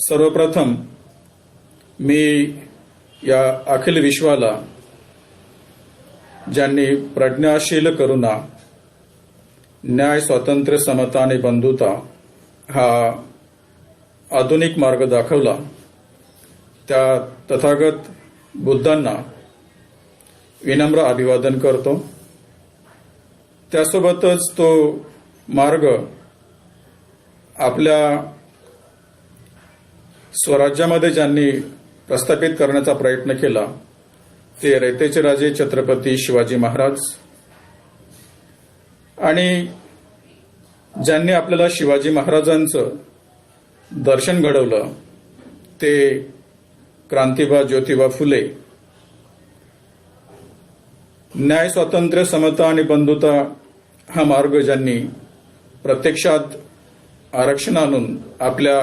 सर्वप्रथम मी या अखिल विश्वाला ज्यांनी प्रज्ञाशील करुणा, न्याय, स्वातंत्र्य, समता आणि बंधुता हा आधुनिक मार्ग दाखवला, त्या तथागत बुद्धांना विनम्र अभिवादन करतो। त्यासोबतच तो मार्ग आपल्या स्वराज्यामध्ये ज्यांनी प्रस्थापित करण्याचा प्रयत्न केला ते रयतेचे राजे छत्रपती शिवाजी महाराज, आणि ज्यांनी आपल्याला शिवाजी महाराजांचं दर्शन घडवलं ते क्रांतिबा ज्योतिबा फुले। न्याय, स्वातंत्र्य, समता आणि बंधुता हा मार्ग ज्यांनी प्रत्यक्षात आरक्षण आणून आपल्या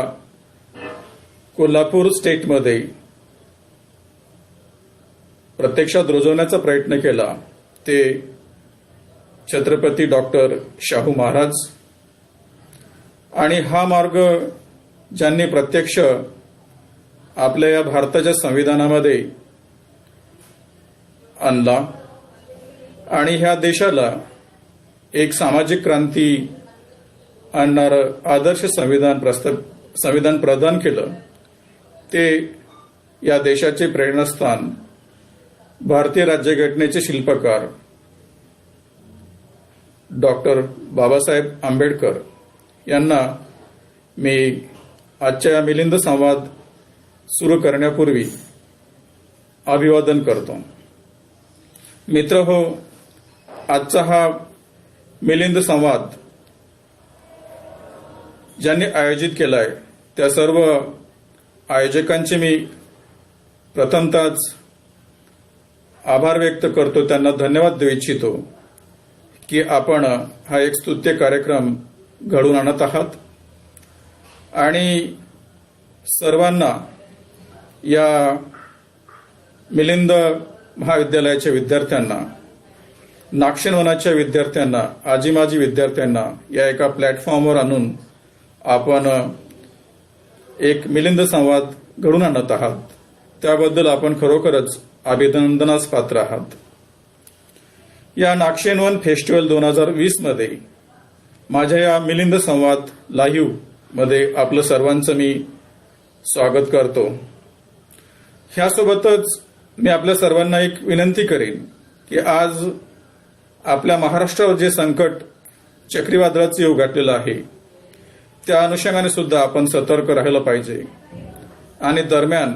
कोल्हापूर स्टेटमध्ये प्रत्यक्षात रुजवण्याचा प्रयत्न केला ते छत्रपती डॉक्टर शाहू महाराज, आणि हा मार्ग ज्यांनी प्रत्यक्ष आपल्या या भारताच्या संविधानामध्ये आणला आणि ह्या देशाला एक सामाजिक क्रांती आणणारं आदर्श संविधान प्रदान केलं, ते या देशाचे प्रेरणास्थान भारतीय राज्यघटनेचे शिल्पकार डॉक्टर बाबासाहेब आंबेडकर यांना मी आजच्या या मिलिंद संवाद सुरू करण्यापूर्वी अभिवादन करतो। मित्रहो, आजचा हा मिलिंद संवाद ज्यांनी आयोजित केलाय त्या सर्व आयोजकांचे मी प्रथमतःच आभार व्यक्त करतो, त्यांना धन्यवाद देऊ इच्छितो की आपण हा एक स्तुत्य कार्यक्रम घडवून आणत आहात आणि सर्वांना या मिलिंद महाविद्यालयाच्या विद्यार्थ्यांना, नागशेनवनाच्या विद्यार्थ्यांना, आजी माजी विद्यार्थ्यांना या एका प्लॅटफॉर्मवर आणून आपण एक मिलिंद संवाद घडवून आणत आहात, त्याबद्दल आपण खरोखरच अभिनंदनास पात्र आहात। या नागशेनवन फेस्टिवल 2020 मध्ये माझ्या या मिलिंद संवाद लाईव्ह मध्ये आपलं सर्वांचं मी स्वागत करतो। ह्यासोबतच मी आपल्या सर्वांना एक विनंती करेन की आज आपल्या महाराष्ट्रावर जे संकट चक्रीवादळाचं येऊ घातलेलं आहे त्या अनुषंगाने सुद्धा आपण सतर्क राहिलं पाहिजे, आणि दरम्यान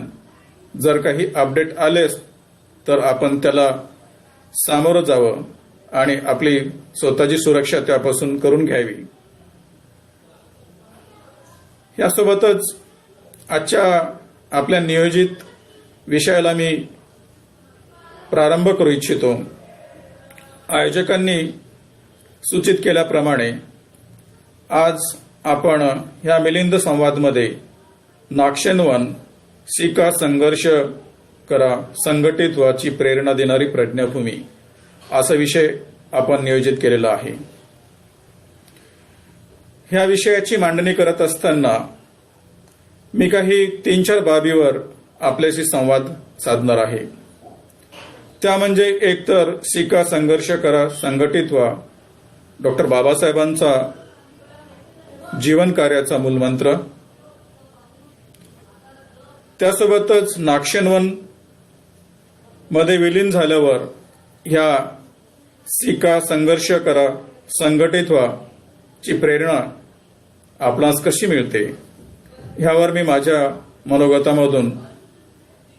जर काही अपडेट आले तर आपण त्याला सामोरं जावं आणि आपली स्वतःची सुरक्षा त्यापासून करून घ्यावी। यासोबतच आजच्या आपल्या नियोजित विषयाला मी प्रारंभ करू इच्छितो। आयोजकांनी सूचित केल्याप्रमाणे आज आपण ह्या मिलिंद संवादमध्ये नागशेनवन शिका, संघर्ष करा, संघटित व्हाची प्रेरणा देणारी प्रज्ञाभूमी असा विषय आपण नियोजित केलेला आहे। ह्या विषयाची मांडणी करत असताना मी काही 3-4 बाबीवर आपल्याशी संवाद साधणार आहे। त्या म्हणजे एकतर शिका, संघर्ष करा, संघटित व्हा, डॉक्टर बाबासाहेबांचा जीवन कार्याचा मूलमंत्र, त्यासोबतच नागशेनवन मध्ये विलीन झाल्यावर ह्या शिका, संघर्ष करा, संघटित व्हा ची प्रेरणा आपणास कशी मिळते ह्यावर मी माझ्या मनोगतामधून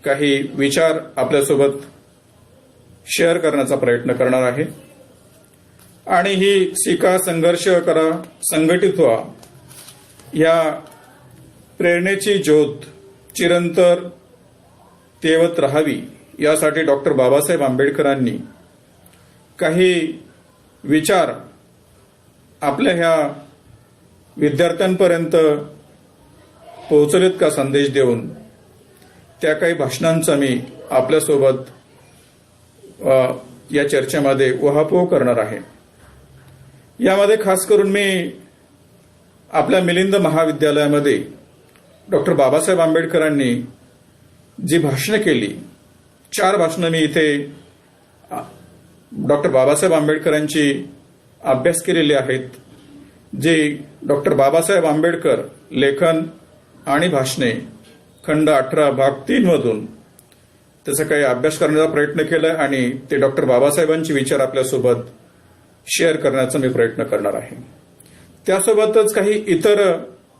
काही विचार आपल्यासोबत शेअर करण्याचा प्रयत्न करणार आहे। आणि ही शिका, संघर्ष करा, संघटित व्हा या प्रेरणेची ज्योत चिरंतर तेवत राहावी यासाठी डॉक्टर बाबासाहेब आंबेडकरांनी काही विचार आपल्या ह्या विद्यार्थ्यांपर्यंत पोहोचलेत का संदेश देऊन त्या काही भाषणांचा मी आपल्यासोबत या चर्चेमध्ये उहापोह करणार आहे। यामध्ये खास करून मी आपल्या मिलिंद महाविद्यालयामध्ये डॉक्टर बाबासाहेब आंबेडकरांनी जी भाषणं केली, 4 भाषणं मी इथे डॉक्टर बाबासाहेब आंबेडकरांची अभ्यास केलेली आहेत, जी डॉक्टर बाबासाहेब आंबेडकर लेखन आणि भाषणे खंड 18 भाग 3 मधून त्याचा काही अभ्यास करण्याचा प्रयत्न केला आणि ते डॉक्टर बाबासाहेबांचे विचार आपल्यासोबत शेअर करण्याचा मी प्रयत्न करणार आहे. त्यासोबतच काही इतर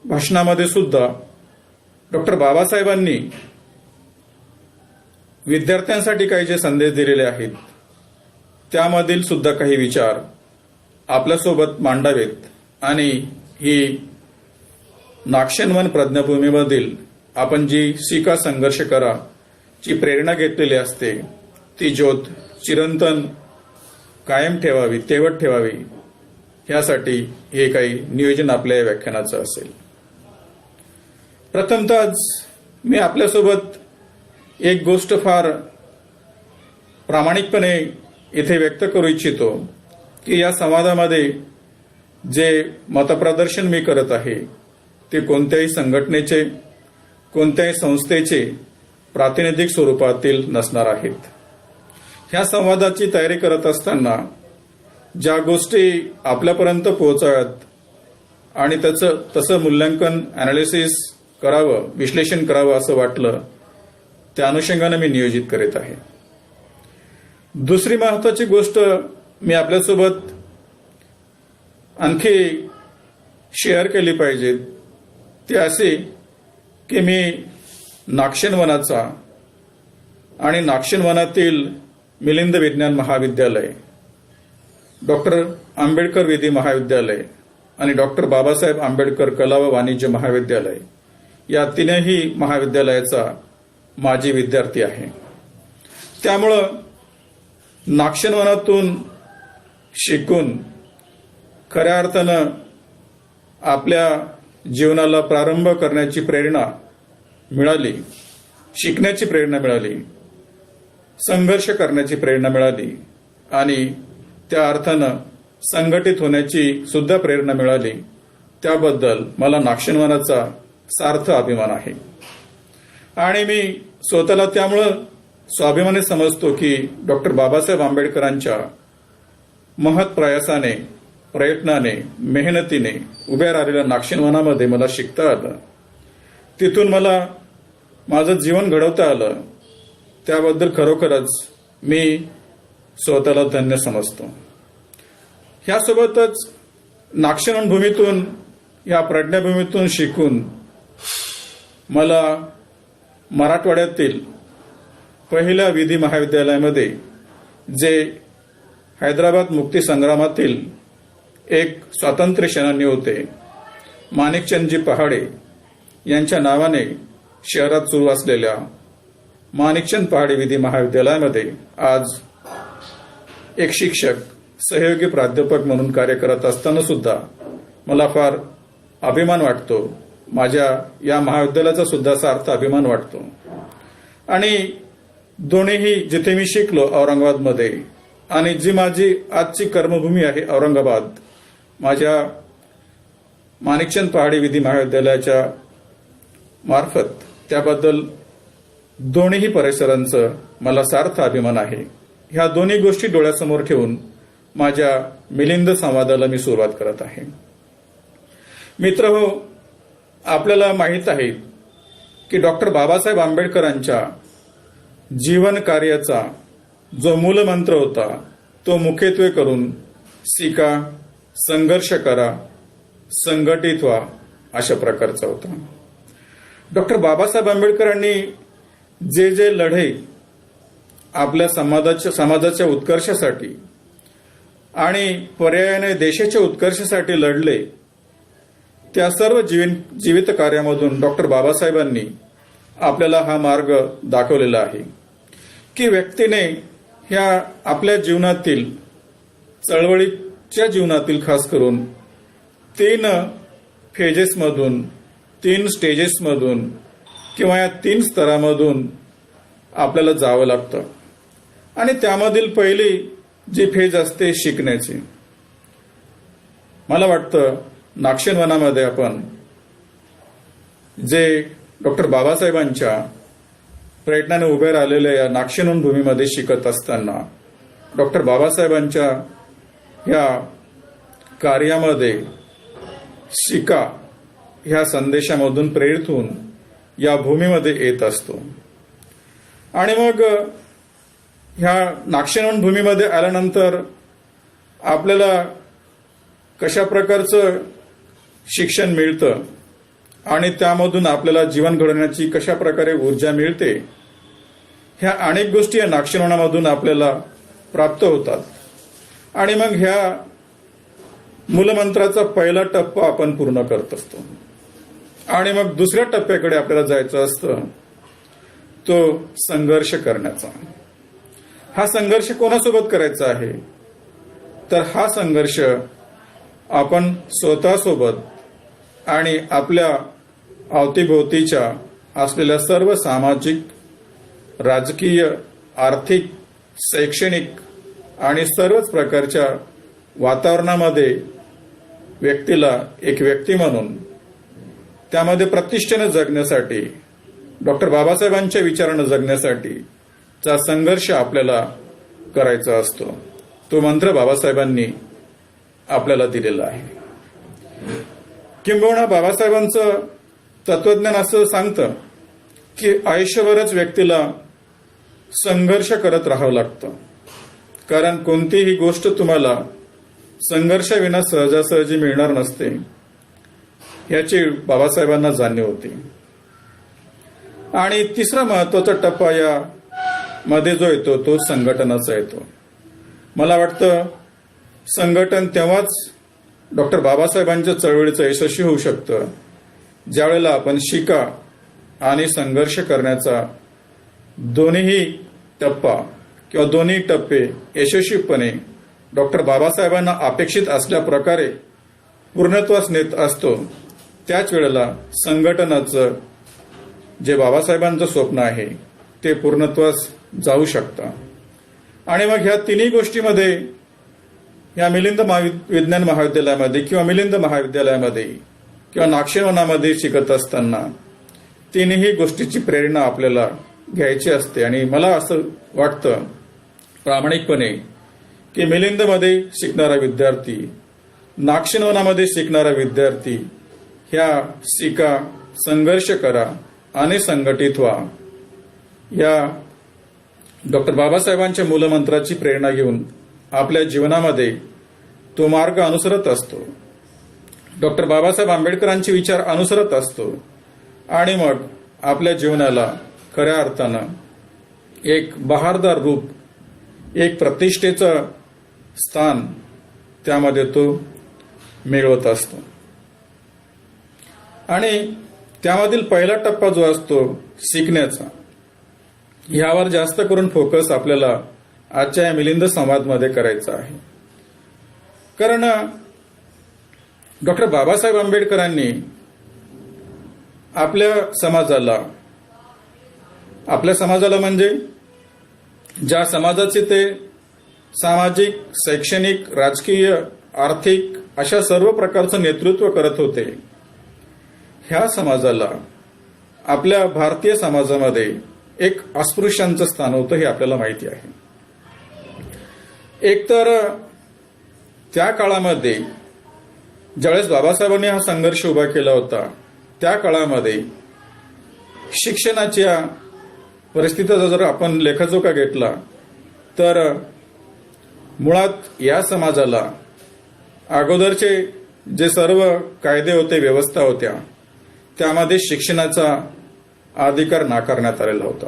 भाषणामध्ये सुद्धा डॉक्टर बाबासाहेबांनी विद्यार्थ्यांसाठी काही जे संदेश दिलेले आहेत त्यामधील सुद्धा काही विचार आपल्यासोबत मांडावेत आणि ही नागशेनवन प्रज्ञाभूमीमधील आपण जी शिका संघर्ष करा ची प्रेरणा घेतलेली असते ती ज्योत चिरंतन कायम ठेवावी, तेवत ठेवावी, यासाठी हे काही नियोजन आपल्या या व्याख्यानाचं असेल. प्रथमतः मी आपल्यासोबत एक गोष्ट फार प्रामाणिकपणे इथे व्यक्त करू इच्छितो की या संवादामध्ये जे मतप्रदर्शन मी करत आहे ते कोणत्याही संघटनेचे, कोणत्याही संस्थेचे प्रातिनिधिक स्वरूपातील नसणार आहेत. ह्या संवादाची तयारी करत असताना ज्या गोष्टी आपल्यापर्यंत पोहोचाव्यात आणि त्याचं तसं मूल्यांकन, अनालिसिस करावं, विश्लेषण करावं असं वाटलं, त्या अनुषंगाने मी नियोजित करीत आहे. दुसरी महत्वाची गोष्ट मी आपल्यासोबत आणखी शेअर केली पाहिजे ती अशी की मी नागशेनवनाचा आणि नागशेनवनातील मिलिंद विज्ञान महाविद्यालय, डॉक्टर आंबेडकर विधी महाविद्यालय आणि डॉक्टर बाबासाहेब आंबेडकर कला व वाणिज्य महाविद्यालय या तीनही महाविद्यालयाचा माजी विद्यार्थी आहे. त्यामुळं नागशेनवनातून शिकून खऱ्या अर्थानं आपल्या जीवनाला प्रारंभ करण्याची प्रेरणा मिळाली, शिकण्याची प्रेरणा मिळाली, संघर्ष करण्याची प्रेरणा मिळाली आणि त्या अर्थानं संघटित होण्याची सुद्धा प्रेरणा मिळाली. त्याबद्दल मला नागशेनवनाचा सार्थ अभिमान आहे आणि मी स्वतःला त्यामुळं स्वाभिमानी समजतो की डॉक्टर बाबासाहेब आंबेडकरांच्या महत् प्रयासाने, प्रयत्नाने, मेहनतीने उभ्या राहिलेल्या नागशेनवनामध्ये मला शिकता आलं, तिथून मला माझं जीवन घडवता आलं. त्याबद्दल खरोखरच मी स्वतःला धन्य समजतो. ह्यासोबतच नागशेनवन भूमीतून, या प्रज्ञाभूमीतून शिकून मला मराठवाड्यातील पहिल्या विधी महाविद्यालयामध्ये, जे हैदराबाद मुक्ती संग्रामातील एक स्वातंत्र्य सेनानी होते, माणिकचंदजी पहाडे यांच्या नावाने शहरात सुरू असलेल्या माणिकचंद पहाडे विधी महाविद्यालयामध्ये आज एक शिक्षक, सहयोगी प्राध्यापक म्हणून कार्य करत असताना सुद्धा मला फार अभिमान वाटतो. माझ्या या महाविद्यालयाचा सुद्धा सार्थ अभिमान वाटतो. आणि दोन्हीही जिथे मी शिकलो औरंगाबादमध्ये आणि जी माझी आजची कर्मभूमी आहे औरंगाबाद, माझ्या माणिकचंद पहाडे विधी महाविद्यालयाच्या मार्फत, त्याबद्दल दोन्ही परिसरांचं मला सार्थ अभिमान आहे. ह्या दोन्ही गोष्टी डोळ्यासमोर ठेवून माझ्या मिलिंद संवादाला मी सुरुवात करत आहे. मित्रहो, आपल्याला माहीत आहे की डॉक्टर बाबासाहेब आंबेडकरांच्या जीवन कार्याचा जो मूलमंत्र होता तो मुख्यत्वे करून शिका, संघर्ष करा, संघटित व्हा अशा प्रकारचा होता. डॉक्टर बाबासाहेब आंबेडकरांनी जे जे लढे आपल्या समाजाच्या उत्कर्षासाठी आणि पर्यायाने देशाच्या उत्कर्षासाठी लढले, त्या सर्व जीवित कार्यामधून डॉक्टर बाबासाहेबांनी आपल्याला हा मार्ग दाखवलेला आहे की व्यक्तीने ह्या आपल्या जीवनातील, चळवळीच्या जीवनातील खास करून 3 फेजेसमधून, 3 स्टेजेसमधून किंवा या 3 स्तरामधून आपल्याला जावं लागतं. आणि त्यामधील पहिली जी फेज असते शिकण्याची, मला वाटतं नागशेनवनामध्ये आपण जे डॉक्टर बाबासाहेबांच्या प्रयत्नाने उभे राहिलेल्या या नाक्षिणून भूमीमध्ये शिकत असताना डॉक्टर बाबासाहेबांच्या या कार्यामध्ये शिका ह्या संदेशामधून प्रेरित होऊन या भूमीमध्ये येत असतो. आणि मग ह्या नाक्षिणून भूमीमध्ये आल्यानंतर आपल्याला कशा प्रकारचं शिक्षण मिळतं आणि त्यामधून आपल्याला जीवन घडवण्याची कशा प्रकारे ऊर्जा मिळते, ह्या अनेक गोष्टी या नाक्षिणवनामधून आपल्याला प्राप्त होतात. आणि मग ह्या मूलमंत्राचा पहिला टप्पा आपण पूर्ण करत असतो. आणि मग दुसऱ्या टप्प्याकडे आपल्याला जायचं असतं, तो संघर्ष करण्याचा. हा संघर्ष कोणासोबत करायचा आहे, तर हा संघर्ष आपण स्वतःसोबत आणि आपल्या अवतीभोवतीच्या असलेल्या सर्व सामाजिक, राजकीय, आर्थिक, शैक्षणिक आणि सर्वच प्रकारच्या वातावरणामध्ये व्यक्तीला एक व्यक्ती म्हणून त्यामध्ये प्रतिष्ठेने जगण्यासाठी, डॉक्टर बाबासाहेबांच्या विचारानं जगण्यासाठी चा संघर्ष आपल्याला करायचा असतो. तो मंत्र बाबासाहेबांनी आपल्याला दिलेला आहे. किंबहुना बाबासाहेबांचं तत्वज्ञान असं सांगतं की आयुष्यभरच व्यक्तीला संघर्ष करत राहावं लागतं, कारण कोणतीही गोष्ट तुम्हाला संघर्षाविना सहजासहजी मिळणार नसते, याची बाबासाहेबांना जाणीव होती. आणि तिसरा महत्वाचा टप्पा या मध्ये जो येतो तो संघटनाचा येतो. मला वाटतं संघटन तेव्हाच डॉक्टर बाबासाहेबांच्या चळवळीचं यशस्वी होऊ शकतं, ज्यावेळेला आपण शिका आणि संघर्ष करण्याचा दोन्ही टप्पा किंवा दोन्ही टप्पे यशस्वीपणे डॉक्टर बाबासाहेबांना अपेक्षित असल्या प्रकारे पूर्णत्वास नेत असतो. त्याच वेळेला संघटनाचं जे बाबासाहेबांचं स्वप्न आहे ते पूर्णत्वास जाऊ शकतं. आणि मग ह्या तिन्ही गोष्टीमध्ये या मिलिंद विज्ञान महाविद्यालयामध्ये किंवा मिलिंद महाविद्यालयामध्ये किंवा नाक्षिणवनामध्ये शिकत असताना तिन्ही गोष्टीची प्रेरणा आपल्याला घ्यायची असते. आणि मला असं वाटतं प्रामाणिकपणे की मिलिंदमध्ये शिकणारा विद्यार्थी, नाक्षिणवनामध्ये शिकणारा विद्यार्थी ह्या शिका, संघर्ष करा आणि संघटित व्हा या डॉक्टर बाबासाहेबांच्या मूलमंत्राची प्रेरणा घेऊन आपल्या जीवनामध्ये तो मार्ग अनुसरत असतो, डॉक्टर बाबासाहेब आंबेडकरांचे विचार अनुसरत असतो. आणि मग आपल्या जीवनाला खऱ्या अर्थानं एक बहारदार रूप, एक प्रतिष्ठेचं स्थान त्यामध्ये तो मिळवत असतो. आणि त्यामधील पहिला टप्पा जो असतो शिकण्याचा, यावर जास्त करून फोकस आपल्याला आजच्या या मिलिंद संवादमध्ये करायचा आहे. कारण डॉक्टर बाबासाहेब आंबेडकरांनी आपल्या समाजाला म्हणजे ज्या समाजाचे ते सामाजिक, शैक्षणिक, राजकीय, आर्थिक अशा सर्व प्रकारचं नेतृत्व करत होते, ह्या समाजाला आपल्या भारतीय समाजामध्ये एक अस्पृश्यांचं स्थान होतं हे आपल्याला माहिती आहे. एकतर त्या काळामध्ये ज्यावेळेस बाबासाहेबांनी हा संघर्ष उभा केला होता, त्या काळामध्ये शिक्षणाच्या परिस्थितीचा जर आपण लेखाजोखा घेतला तर मुळात या समाजाला अगोदरचे जे सर्व कायदे होते, व्यवस्था होत्या, त्यामध्ये शिक्षणाचा अधिकार नाकारण्यात आलेला होता.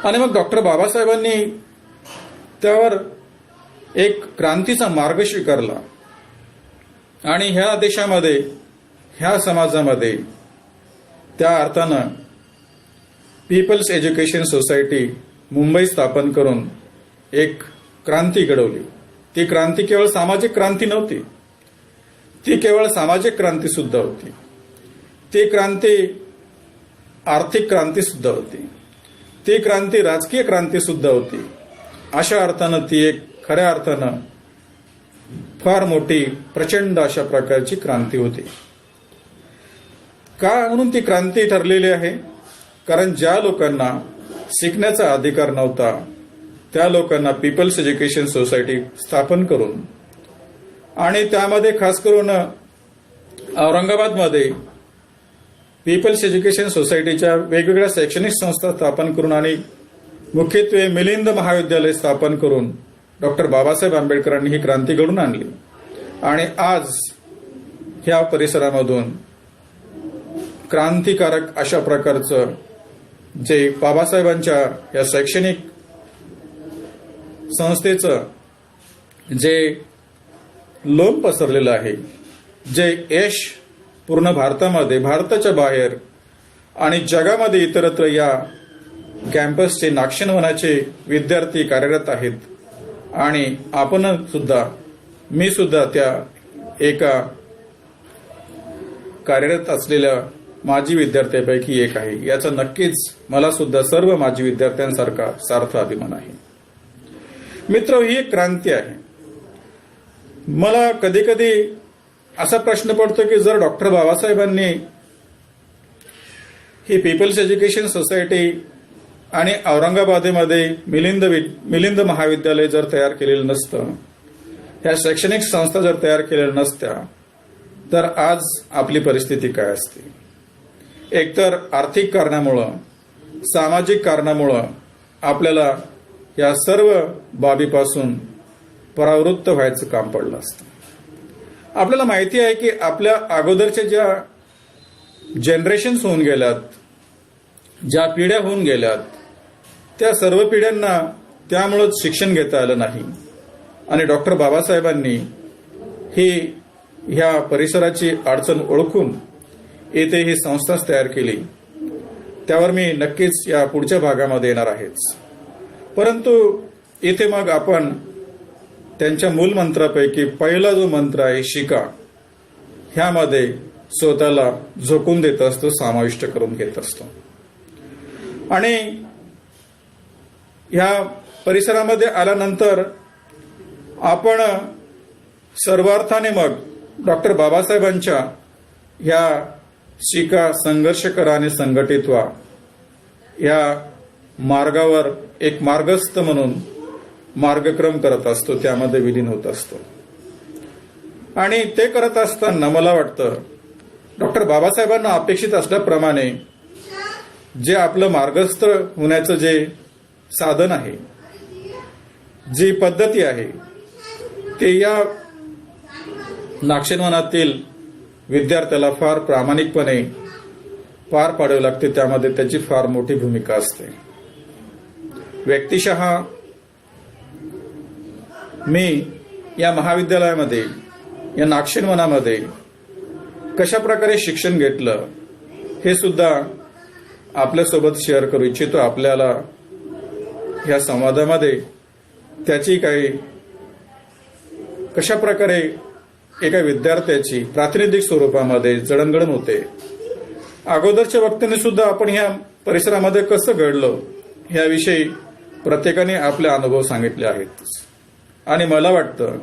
आणि मग डॉक्टर बाबासाहेबांनी त्यावर एक क्रांतीचा मार्ग स्वीकारला आणि ह्या देशामध्ये, ह्या समाजामध्ये त्या अर्थानं पीपल्स एज्युकेशन सोसायटी मुंबई स्थापन करून एक क्रांती घडवली. ती क्रांती केवळ सामाजिक क्रांती नव्हती, ती केवळ सामाजिक क्रांती सुद्धा होती. ती क्रांती आर्थिक क्रांती सुद्धा होती, ती क्रांती राजकीय क्रांती सुद्धा होती. अशा अर्थानं ती एक खऱ्या अर्थानं फार मोठी, प्रचंड अशा प्रकारची क्रांती होती. का म्हणून ती क्रांती ठरलेली आहे? कारण ज्या लोकांना शिकण्याचा अधिकार नव्हता त्या लोकांना पीपल्स एज्युकेशन सोसायटी स्थापन करून आणि त्यामध्ये खास करून औरंगाबादमध्ये पीपल्स एज्युकेशन सोसायटीच्या वेगवेगळ्या शैक्षणिक संस्था स्थापन करून आणि मुख्यत्वे मिलिंद महाविद्यालय स्थापन करून डॉक्टर बाबासाहेब आंबेडकरांनी ही क्रांती घडून आणली आणि आज ह्या परिसरामधून क्रांतिकारक अशा प्रकारचं जे बाबासाहेबांच्या या शैक्षणिक संस्थेचं जे लोन पसरलेलं आहे, जे यश पूर्ण भारतामध्ये, भारताच्या बाहेर आणि जगामध्ये इतरत्र या कॅम्पसचे नाक्षणवनाचे विद्यार्थी कार्यरत आहेत आणि आपण सुद्धा, मी सुद्धा त्या एका कार्यरत असलेल्या माजी विद्यार्थ्यांपैकी एक आहे. याचा नक्कीच मला सुद्धा सर्व माजी विद्यार्थ्यांसारखा सार्थ अभिमान आहे. मित्र, ही एक क्रांती आहे. मला कधी कधी असा प्रश्न पडतो की जर डॉक्टर बाबासाहेबांनी ही पीपल्स एज्युकेशन सोसायटी आणि औरंगाबादेमध्ये मिलिंद महाविद्यालय जर तयार केलेलं नसतं, ह्या शैक्षणिक संस्था जर तयार केलेल्या नसत्या, तर आज आपली परिस्थिती काय असते? एकतर आर्थिक कारणामुळं, सामाजिक कारणामुळं आपल्याला या सर्व बाबीपासून परावृत्त व्हायचं काम पडलं असतं. आपल्याला माहिती आहे की आपल्या अगोदरच्या ज्या जनरेशन्स होऊन गेल्यात, ज्या पिढ्या होऊन गेल्यात, त्या सर्व पिढ्यांना त्यामुळंच शिक्षण घेता आलं नाही आणि डॉक्टर बाबासाहेबांनी ही ह्या परिसराची अडचण ओळखून येथे ही संस्था तयार केली. त्यावर मी नक्कीच या पुढच्या भागामध्ये येणार आहेच. परंतु इथे मग आपण त्यांच्या मूलमंत्रापैकी पहिला जो मंत्र आहे शिका, ह्यामध्ये स्वतःला झोकून देत असतो, समाविष्ट करून घेत असतो. आणि ह्या परिसरामध्ये आल्यानंतर आपण सर्वार्थाने मग डॉक्टर बाबासाहेबांच्या ह्या शिका, संघर्ष करा आणि संघटित व्हा या मार्गावर एक मार्गस्थ म्हणून मार्गक्रम करत असतो, त्यामध्ये विलीन होत असतो. आणि ते करत असताना मला वाटतं डॉक्टर बाबासाहेबांना अपेक्षित असल्याप्रमाणे जे आपलं मार्गस्थ होण्याचं जे साधन आहे, जी पद्धती आहे, ते या नाक्षणवनातील विद्यार्थ्याला फार प्रामाणिकपणे पार पाडावे लागते. त्यामध्ये त्याची फार मोठी भूमिका असते. व्यक्तिशः मी या महाविद्यालयामध्ये, या नाक्षणवनामध्ये कशा प्रकारे शिक्षण घेतलं हे सुद्धा आपल्यासोबत शेअर करू इच्छितो. आपल्याला या संवादामध्ये त्याची काही कशा प्रकारे एका विद्यार्थ्याची प्रातिनिधिक स्वरूपामध्ये जडणघडण होते. अगोदरच्या वक्त्यांनी सुद्धा आपण ह्या परिसरामध्ये कसं घडलो ह्याविषयी प्रत्येकाने आपले अनुभव सांगितले आहेत. आणि मला वाटतं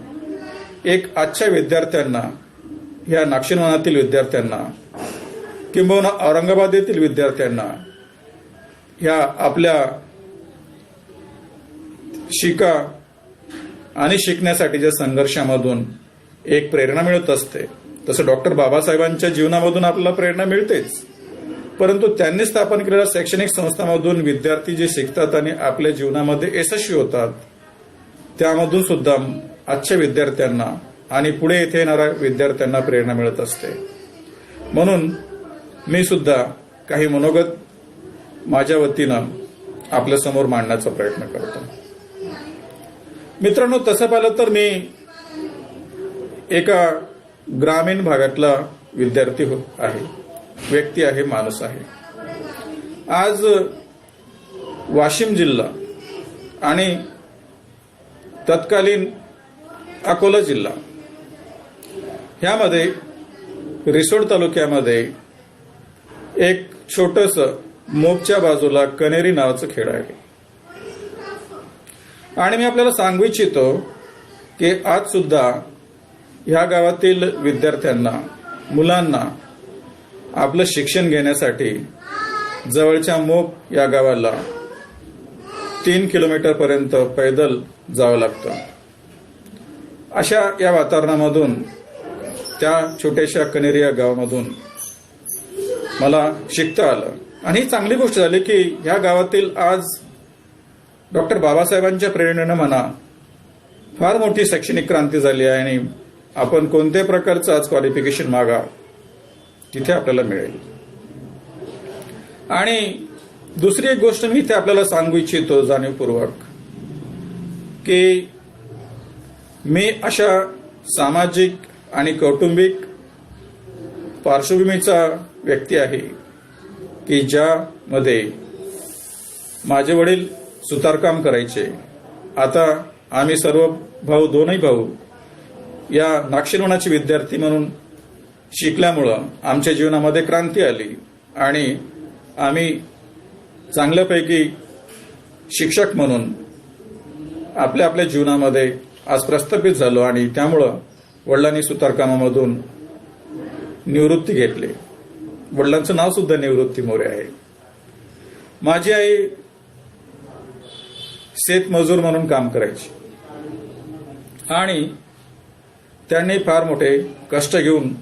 एक आजच्या विद्यार्थ्यांना, ह्या नाक्षणवनातील विद्यार्थ्यांना किंबहुना औरंगाबाद येथील विद्यार्थ्यांना ह्या आपल्या शिका आणि शिकण्यासाठीच्या संघर्षामधून एक प्रेरणा मिळत असते. तसं डॉक्टर बाबासाहेबांच्या जीवनामधून आपल्याला प्रेरणा मिळतेच, परंतु त्यांनी स्थापन केलेल्या शैक्षणिक संस्थांमधून विद्यार्थी जे शिकतात आणि आपल्या जीवनामध्ये यशस्वी होतात, त्यामधून सुद्धा आजच्या विद्यार्थ्यांना आणि पुढे येथे येणाऱ्या विद्यार्थ्यांना प्रेरणा मिळत असते. म्हणून मी सुद्धा काही मनोगत माझ्या वतीनं आपल्या समोर मांडण्याचा प्रयत्न करतो. मित्रांनो, तसं पाहिलं तर मी एका ग्रामीण भागातला विद्यार्थी आहे, व्यक्ती आहे, माणूस आहे. आज वाशिम जिल्हा आणि तत्कालीन अकोला जिल्हा ह्यामध्ये रिसोड तालुक्यामध्ये एक छोटस मोपच्या बाजूला कनेरी नावाचं खेड आहे. आणि मी आपल्याला सांगू इच्छितो की आज सुद्धा ह्या गावातील विद्यार्थ्यांना, मुलांना आपलं शिक्षण घेण्यासाठी जवळच्या मोप या गावाला 3 किलोमीटरपर्यंत पैदल जावं लागतं. अशा या वातावरणामधून, त्या छोट्याशा कनेरी या गावामधून मला शिकता आलं. आणि ही चांगली गोष्ट झाली की ह्या गावातील आज डॉक्टर बाबासाहेबांच्या प्रेरणेनं म्हणा फार मोठी शैक्षणिक क्रांती झाली आहे. आणि आपण कोणत्याही प्रकारचं आज क्वालिफिकेशन मागा, तिथे आपल्याला मिळेल. आणि दुसरी एक गोष्ट मी इथे आपल्याला सांगू इच्छितो जाणीवपूर्वक, की मी अशा सामाजिक आणि कौटुंबिक पार्श्वभूमीचा व्यक्ती आहे की ज्यामध्ये माझे वडील सुतारकाम करायचे. आता आम्ही सर्व भाऊ, दोनही भाऊ या नाक्षरवनाचे विद्यार्थी म्हणून शिकल्यामुळं आमच्या जीवनामध्ये क्रांती आली आणि आम्ही चांगल्यापैकी शिक्षक म्हणून आपल्या आपल्या जीवनामध्ये आज प्रस्थापित झालो. आणि त्यामुळं वडिलांनी सुतारकामामधून निवृत्ती घेतली. वडिलांचं नाव सुद्धा निवृत्ती मोरे आहे. माझी आई शेतमजूर म्हणून काम करायची आणि त्यांनी फार मोठे कष्ट घेऊन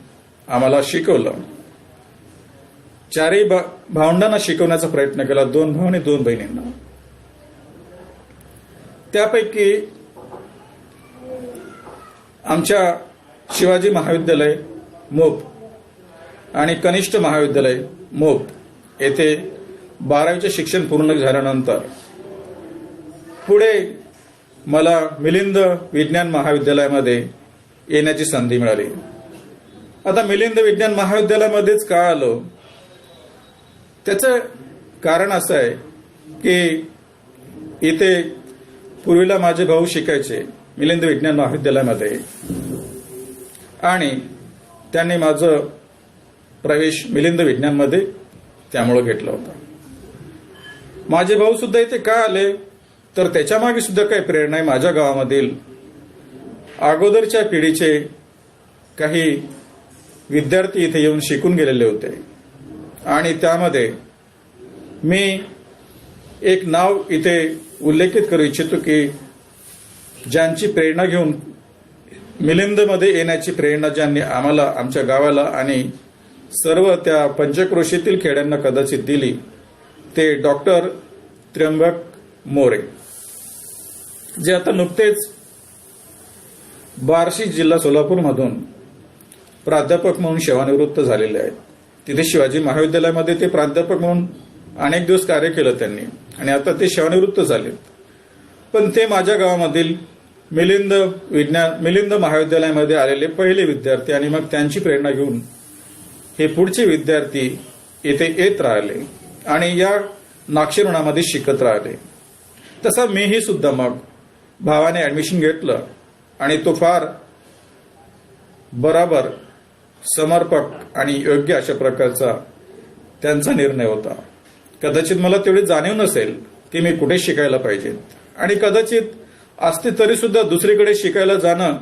आम्हाला शिकवलं. चारही भावंडांना शिकवण्याचा प्रयत्न केला, 2 भाऊ आणि 2 बहिणींना. त्यापैकी आमच्या शिवाजी महाविद्यालय मोप आणि कनिष्ठ महाविद्यालय मोप येथे 12वीचे शिक्षण पूर्ण झाल्यानंतर पुढे मला मिलिंद विज्ञान महाविद्यालयामध्ये येण्याची संधी मिळाली. आता मिलिंद विज्ञान महाविद्यालयामध्येच का आलो, त्याचं कारण असं आहे की इथे पूर्वीला माझे भाऊ शिकायचे मिलिंद विज्ञान महाविद्यालयामध्ये आणि त्यांनी माझं प्रवेश मिलिंद विज्ञानमध्ये त्यामुळे घेतला होता. माझे भाऊ सुद्धा इथे का आले, तर त्याच्यामागे सुद्धा काही प्रेरणा आहे. माझ्या गावामधील अगोदरच्या पिढीचे काही विद्यार्थी इथे येऊन शिकून गेलेले होते आणि त्यामध्ये मी एक नाव इथे उल्लेखित करू इच्छितो की ज्यांची प्रेरणा घेऊन मिलिंदमध्ये येण्याची प्रेरणा ज्यांनी आम्हाला, आमच्या गावाला आणि सर्व त्या पंचक्रोशीतील खेड्यांना कदाचित दिली, ते डॉक्टर त्र्यंबक मोरे, जे आता नुकतेच बार्शी जिल्हा सोलापूरमधून प्राध्यापक म्हणून सेवानिवृत्त झालेले आहेत. तिथे शिवाजी महाविद्यालयामध्ये ते प्राध्यापक म्हणून अनेक दिवस कार्य केलं त्यांनी आणि आता ते सेवानिवृत्त झालेत. पण ते माझ्या गावामधील मिलिंद महाविद्यालयामध्ये आलेले पहिले विद्यार्थी आणि मग त्यांची प्रेरणा घेऊन हे पुढचे विद्यार्थी येथे येत राहिले आणि या नाक्षरवनामध्ये शिकत राहिले. तसा मीही सुद्धा मग भावाने ऍडमिशन घेतलं आणि तो फार बराबर, समर्पक आणि योग्य अशा प्रकारचा त्यांचा निर्णय होता. कदाचित मला तेवढी जाणीव नसेल की मी कुठे शिकायला पाहिजे आणि कदाचित असते तरी सुद्धा दुसरीकडे शिकायला जाणं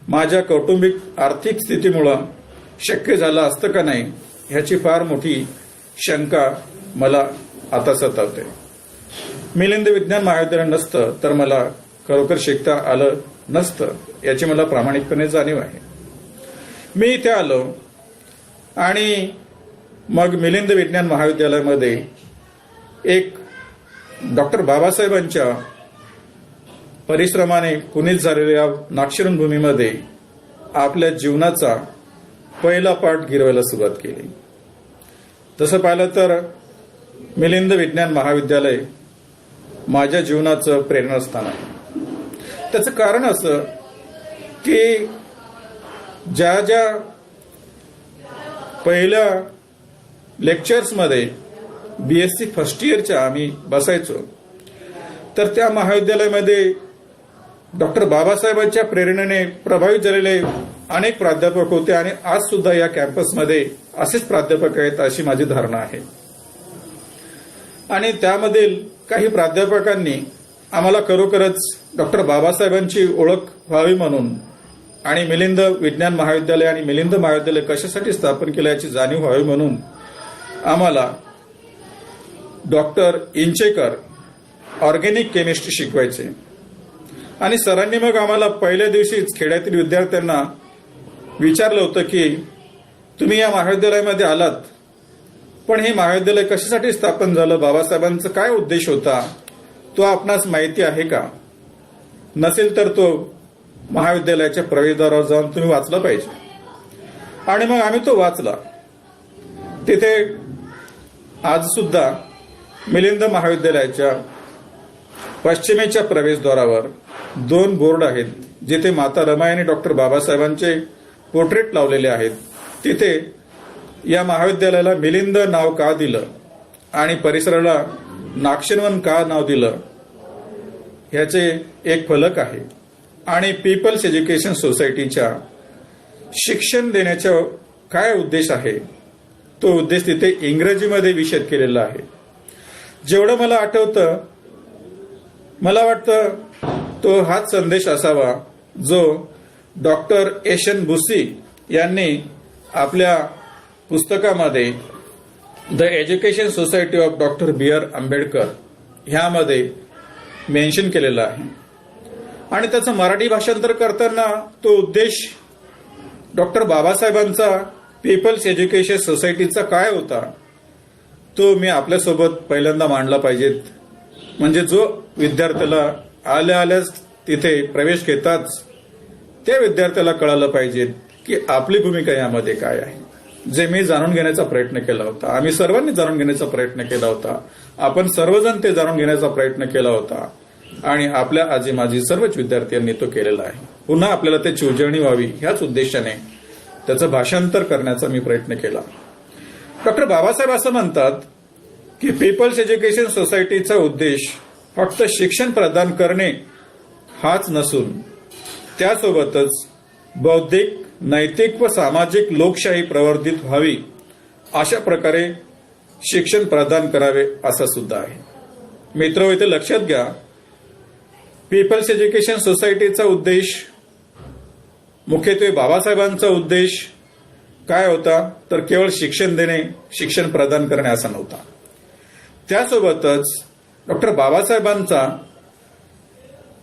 माझ्या कौटुंबिक आर्थिक स्थितीमुळं शक्य झालं असतं का नाही, ह्याची फार मोठी शंका मला आता सतावते. मिलिंद विज्ञान महाविद्यालय नसतं तर मला खरोखर शिकता आलं नसतं, याची मला प्रामाणिकपणे जाणीव आहे. मी इथे आलो आणि मग मिलिंद विज्ञान महाविद्यालयामध्ये एक डॉक्टर बाबासाहेबांच्या परिश्रमाने पुनीत झालेल्या नाक्षरण भूमीमध्ये आपल्या जीवनाचा पहिला पाठ गिरवायला सुरुवात केली. तसं पाहिलं तर मिलिंद विज्ञान महाविद्यालय माझ्या जीवनाचं प्रेरणास्थान आहे. त्याचं कारण असं की ज्या ज्या पहिल्या लेक्चर्समध्ये BSc फर्स्ट इयरच्या आम्ही बसायचो, तर त्या महाविद्यालयामध्ये डॉक्टर बाबासाहेबांच्या प्रेरणेने प्रभावित झालेले अनेक प्राध्यापक होते आणि आज सुद्धा या कॅम्पसमध्ये असेच प्राध्यापक आहेत अशी माझी धारणा आहे. आणि त्यामधील काही प्राध्यापकांनी आम्हाला खरोखरच डॉक्टर बाबासाहेबांची ओळख व्हावी म्हणून आणि मिलिंद विज्ञान महाविद्यालय आणि मिलिंद महाविद्यालय कशासाठी स्थापन केलं याची जाणीव व्हावी म्हणून आम्हाला डॉक्टर इंचेकर ऑर्गॅनिक केमिस्ट्री शिकवायचे. आणि सरांनी मग आम्हाला पहिल्या दिवशीच खेड्यातील विद्यार्थ्यांना विचारलं होतं की तुम्ही या महाविद्यालयामध्ये आलात, पण हे महाविद्यालय कशासाठी स्थापन झालं, बाबासाहेबांचा काय उद्देश होता, तो आपणास माहिती आहे का? नसेल तर तो महाविद्यालयाच्या प्रवेशद्वारावर जाऊन तुम्ही वाचला पाहिजे. आणि मग आम्ही तो वाचला. तिथे आज सुद्धा मिलिंद महाविद्यालयाच्या पश्चिमेच्या प्रवेशद्वारावर 2 बोर्ड आहेत, जिथे माता रमाई आणि डॉक्टर बाबासाहेबांचे पोर्ट्रेट लावलेले आहेत. तिथे या महाविद्यालयाला मिलिंद नाव का दिलं आणि परिसराला नागशेनवन का नाव दिलं ह्याचे एक फलक आहे. आणि पीपल्स एज्युकेशन सोसायटीच्या शिक्षण देण्याचा काय उद्देश आहे तो उद्देश तिथे इंग्रजीमध्ये विशद केलेला आहे. जेवढं मला आठवतं, मला वाटतं तो हाच संदेश असावा जो डॉक्टर एशन बुसी यांनी आपल्या पुस्तकामध्ये the education society of doctor B R. Ambedkar ह्यामध्ये मेन्शन केलेला आहे. आणि त्याचं मराठी भाषांतर करताना तो उद्देश डॉक्टर बाबासाहेबांचा पीपल्स एज्युकेशन सोसायटीचा काय होता तो मी आपल्यासोबत पहिल्यांदा मांडला पाहिजेत. म्हणजे जो विद्यार्थ्याला आल्याच तिथे प्रवेश घेताच त्या विद्यार्थ्याला कळालं पाहिजे की आपली भूमिका यामध्ये काय आहे. जे मी जाणून घेण्याचा प्रयत्न केला होता, आम्ही सर्वांनी जाणून घेण्याचा प्रयत्न केला होता, आपण सर्वजण ते जाणून घेण्याचा प्रयत्न केला होता आणि आपल्या आजी माजी सर्वच विद्यार्थ्यांनी तो केलेला आहे. पुन्हा आपल्याला त्याची उजळणी व्हावी ह्याच उद्देशाने त्याचं भाषांतर करण्याचा मी प्रयत्न केला. डॉक्टर बाबासाहेब असं म्हणतात की पीपल्स एज्युकेशन सोसायटीचा उद्देश फक्त शिक्षण प्रदान करणे हाच नसून त्यासोबतच बौद्धिक, नैतिक व सामाजिक लोकशाही प्रवर्धित व्हावी अशा प्रकारे शिक्षण प्रदान करावे असा सुद्धा आहे. मित्र, इथे लक्षात घ्या, पीपल्स एज्युकेशन सोसायटीचा उद्देश मुख्यत्वे बाबासाहेबांचा उद्देश काय होता तर केवळ शिक्षण देणे, शिक्षण प्रदान करणे असा नव्हता. त्यासोबतच डॉक्टर बाबासाहेबांचा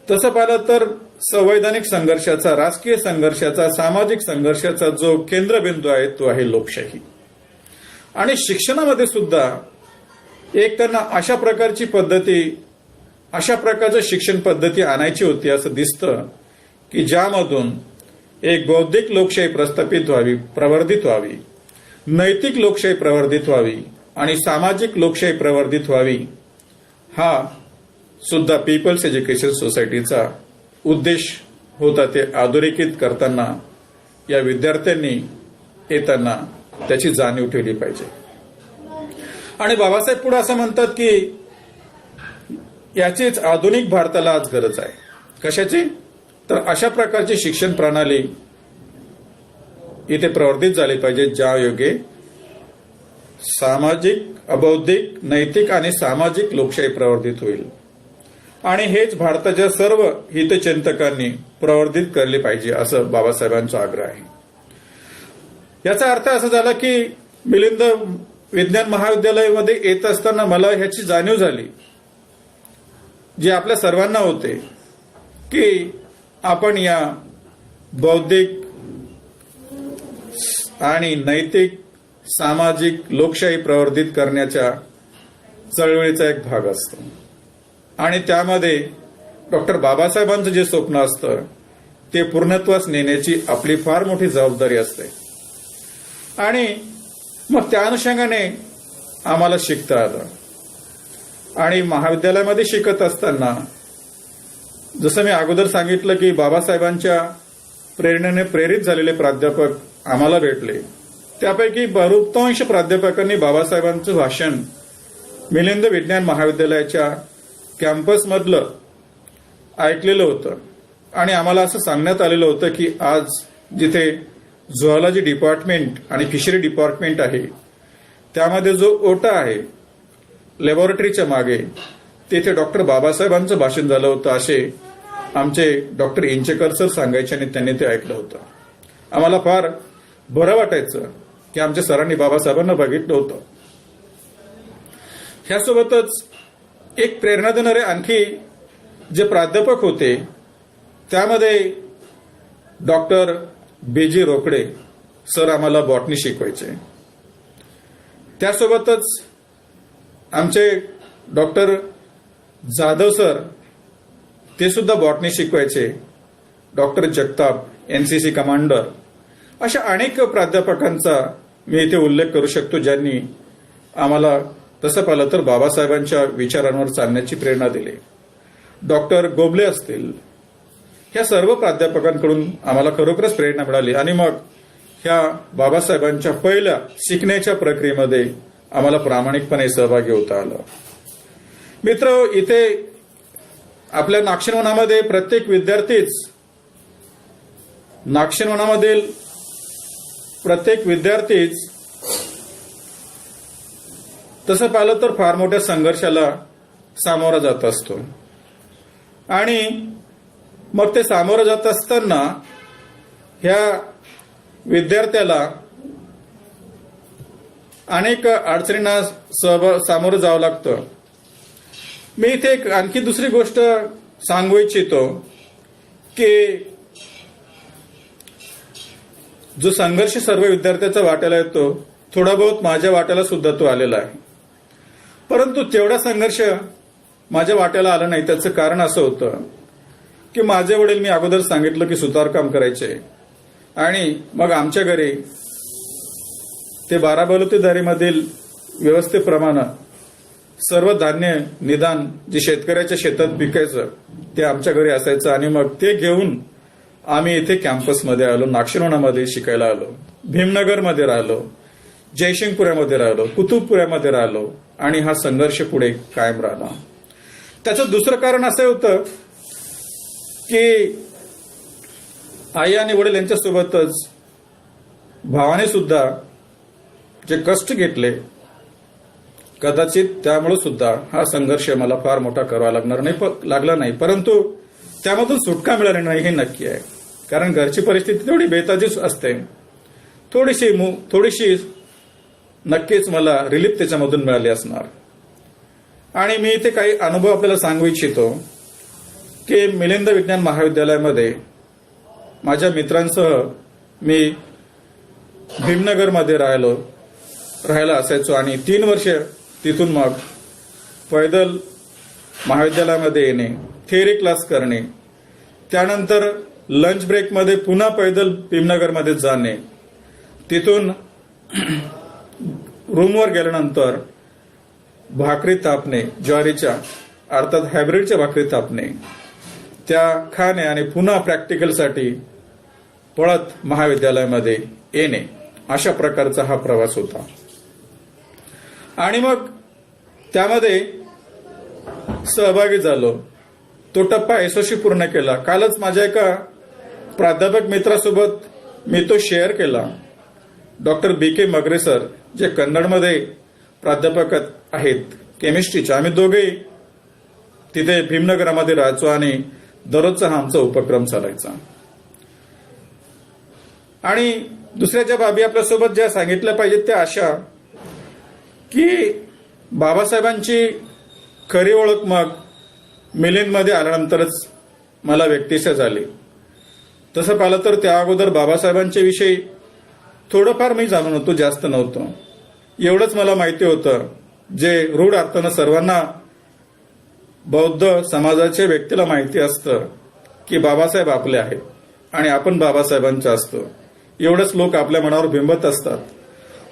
तसं पाहिलं तर संवैधानिक संघर्षाचा, राजकीय संघर्षाचा, सामाजिक संघर्षाचा जो केंद्रबिंदू आहे तो आहे लोकशाही. आणि शिक्षणामध्ये सुद्धा एक त्यांना अशा प्रकारची पद्धती, अशा प्रकारचं शिक्षण पद्धती आणायची होती असं दिसतं की ज्यामधून एक बौद्धिक लोकशाही प्रस्थापित व्हावी, प्रवर्धित व्हावी, नैतिक लोकशाही प्रवर्धित व्हावी आणि सामाजिक लोकशाही प्रवर्धित व्हावी. हा सुद्धा पीपल्स एज्युकेशन सोसायटीचा उद्देश होता. ते अधोरेखित करताना या विद्यार्थ्यांनी येताना त्याची जाणीव ठेवली पाहिजे. आणि बाबासाहेब पुढे असं म्हणतात की याचीच आधुनिक भारताला आज गरज आहे. कशाची तर अशा प्रकारची शिक्षण प्रणाली इथे प्रवर्धित झाली पाहिजे ज्या योगे सामाजिक, अबौद्धिक, नैतिक आणि सामाजिक लोकशाही प्रवर्धित होईल. आणि हेच भारताच्या सर्व हितचिंतकांनी प्रवर्धित केले पाहिजे असं बाबासाहेबांचा आग्रह आहे. याचा अर्थ असा झाला की मिलिंद विज्ञान महाविद्यालयामध्ये येत असताना मला ह्याची जाणीव झाली, जी आपल्या सर्वांना होते, की आपण या बौद्धिक आणि नैतिक, सामाजिक लोकशाही प्रवर्धित करण्याच्या चळवळीचा एक भाग असतो. आणि त्यामध्ये डॉक्टर बाबासाहेबांचं जे स्वप्न असतं ते पूर्णत्वास नेण्याची आपली फार मोठी जबाबदारी असते. आणि मग त्या अनुषंगाने आम्हाला शिकता आलं. आणि महाविद्यालयामध्ये शिकत असताना जसं मी अगोदर सांगितलं की बाबासाहेबांच्या प्रेरणेने प्रेरित झालेले प्राध्यापक आम्हाला भेटले. त्यापैकी बहुतांश प्राध्यापकांनी बाबासाहेबांचं भाषण मिलिंद विज्ञान महाविद्यालयाच्या कॅम्पसमधलं ऐकलेलं होतं. आणि आम्हाला असं सांगण्यात आलेलं होतं की आज जिथे झुऑलॉजी डिपार्टमेंट आणि फिशरी डिपार्टमेंट आहे त्यामध्ये जो ओटा आहे लॅबोरेटरीच्या मागे, तेथे डॉक्टर बाबासाहेबांचं भाषण झालं होतं असे आमचे डॉक्टर इंचेकर सर सांगायचे आणि त्यांनी ते ऐकलं होतं. आम्हाला फार बरं वाटायचं की आमच्या सरांनी बाबासाहेबांना बघितलं होतं. ह्यासोबतच एक प्रेरणा देणारे आणखी जे प्राध्यापक होते त्यामध्ये डॉक्टर बी.जी. रोकडे सर आम्हाला बॉटनी शिकवायचे. त्यासोबतच आमचे डॉक्टर जाधव सर ते सुद्धा बॉटनी शिकवायचे. डॉक्टर जगताप एनसीसी कमांडर, अशा अनेक प्राध्यापकांचा मी इथे उल्लेख करू शकतो ज्यांनी आम्हाला तसं पाहिलं तर बाबासाहेबांच्या विचारांवर चालण्याची प्रेरणा दिली. डॉक्टर गोबले असतील, ह्या सर्व प्राध्यापकांकडून आम्हाला खरोखरच प्रेरणा मिळाली आणि मग ह्या बाबासाहेबांच्या पहिल्या शिकण्याच्या प्रक्रियेमध्ये आम्हाला प्रामाणिकपणे सहभागी होता आलं. मित्र, इथे आपल्या नागशेनवनामध्ये प्रत्येक विद्यार्थीच तसं पाहिलं तर फार मोठ्या संघर्षाला सामोरा जात असतो आणि मग ते सामोरं जात असताना ह्या विद्यार्थ्याला अनेक अडचणींना सामोरं जावं लागतं. मी इथे एक आणखी दुसरी गोष्ट सांगू इच्छितो की जो संघर्ष सर्व विद्यार्थ्याचा वाट्याला येतो, थोडा बहुत माझ्या वाट्याला सुद्धा तो आलेला आहे. परंतु तेवढा संघर्ष माझ्या वाट्याला आला नाही. त्याचं कारण असं होतं की माझे वडील, मी अगोदर सांगितलं की सुतारकाम करायचे आणि मग आमच्या घरी ते बाराबलुतेदारीमधील व्यवस्थेप्रमाणे सर्व धान्य निदान जे शेतकऱ्याच्या शेतात पिकायचं ते आमच्या घरी असायचं आणि मग ते घेऊन आम्ही इथे कॅम्पसमध्ये आलो, नागशेनवनामध्ये शिकायला आलो, भीमनगरमध्ये राहिलो, जयसिंगपुऱ्यामध्ये राहिलो, कुतुबपुऱ्यामध्ये राहिलो आणि हा संघर्ष पुढे कायम राहिला. त्याचं दुसरं कारण असं होतं की आई आणि वडील यांच्यासोबतच भावाने सुद्धा जे कष्ट घेतले, कदाचित त्यामुळे सुद्धा हा संघर्ष मला फार मोठा करावा लागला नाही. परंतु त्यामधून सुटका मिळाली नाही हे नक्की आहे. कारण घरची परिस्थिती थोडी बेताजीच असते. थोडीशी नक्कीच मला रिलीफ त्याच्यामधून मिळाली असणार. आणि मी इथे काही अनुभव आपल्याला सांगू इच्छितो की मिलिंद विज्ञान महाविद्यालयामध्ये माझ्या मित्रांसह मी भीमनगरमध्ये राहायला असायचो आणि 3 वर्ष तिथून मग पैदल महाविद्यालयामध्ये येणे, थिअरी क्लास करणे, त्यानंतर लंच ब्रेकमध्ये पुन्हा पैदल भीमनगरमध्ये जाणे, तिथून रूमवर गेल्यानंतर भाकरी तापणे, ज्वारीच्या अर्थात हायब्रिडच्या भाकरी तापणे, त्या खाणे आणि पुन्हा प्रॅक्टिकलसाठी पळत महाविद्यालयामध्ये येणे, अशा प्रकारचा हा प्रवास होता. आणि मग त्यामध्ये सहभागी झालो. तो टप्पा यशस्वी पूर्ण केला. कालच माझ्या एका प्राध्यापक मित्रासोबत मी तो शेअर केला. Doctor BK. मगरे सर, जे कन्नडमध्ये प्राध्यापक आहेत केमिस्ट्रीचे, आम्ही दोघेही तिथे भीमनगरामध्ये राहायचो आणि दररोजचा हा आमचा उपक्रम चालायचा. आणि दुसऱ्या ज्या बाबी आपल्यासोबत ज्या सांगितल्या पाहिजेत त्या अशा की बाबासाहेबांची खरी ओळख मग मिलिंदमध्ये आल्यानंतरच मला व्यक्तिशः झाली. तसं पाहिलं तर त्या अगोदर बाबासाहेबांच्या विषयी थोडंफार मी जाणून होतो, जास्त नव्हतं. एवढंच मला माहिती होतं जे रूढ अर्थानं सर्वांना बौद्ध समाजाच्या व्यक्तीला माहिती असतं की बाबासाहेब आपले आहेत आणि आपण बाबासाहेबांचे असतो. एवढंच लोक आपल्या मनावर बिंबत असतात.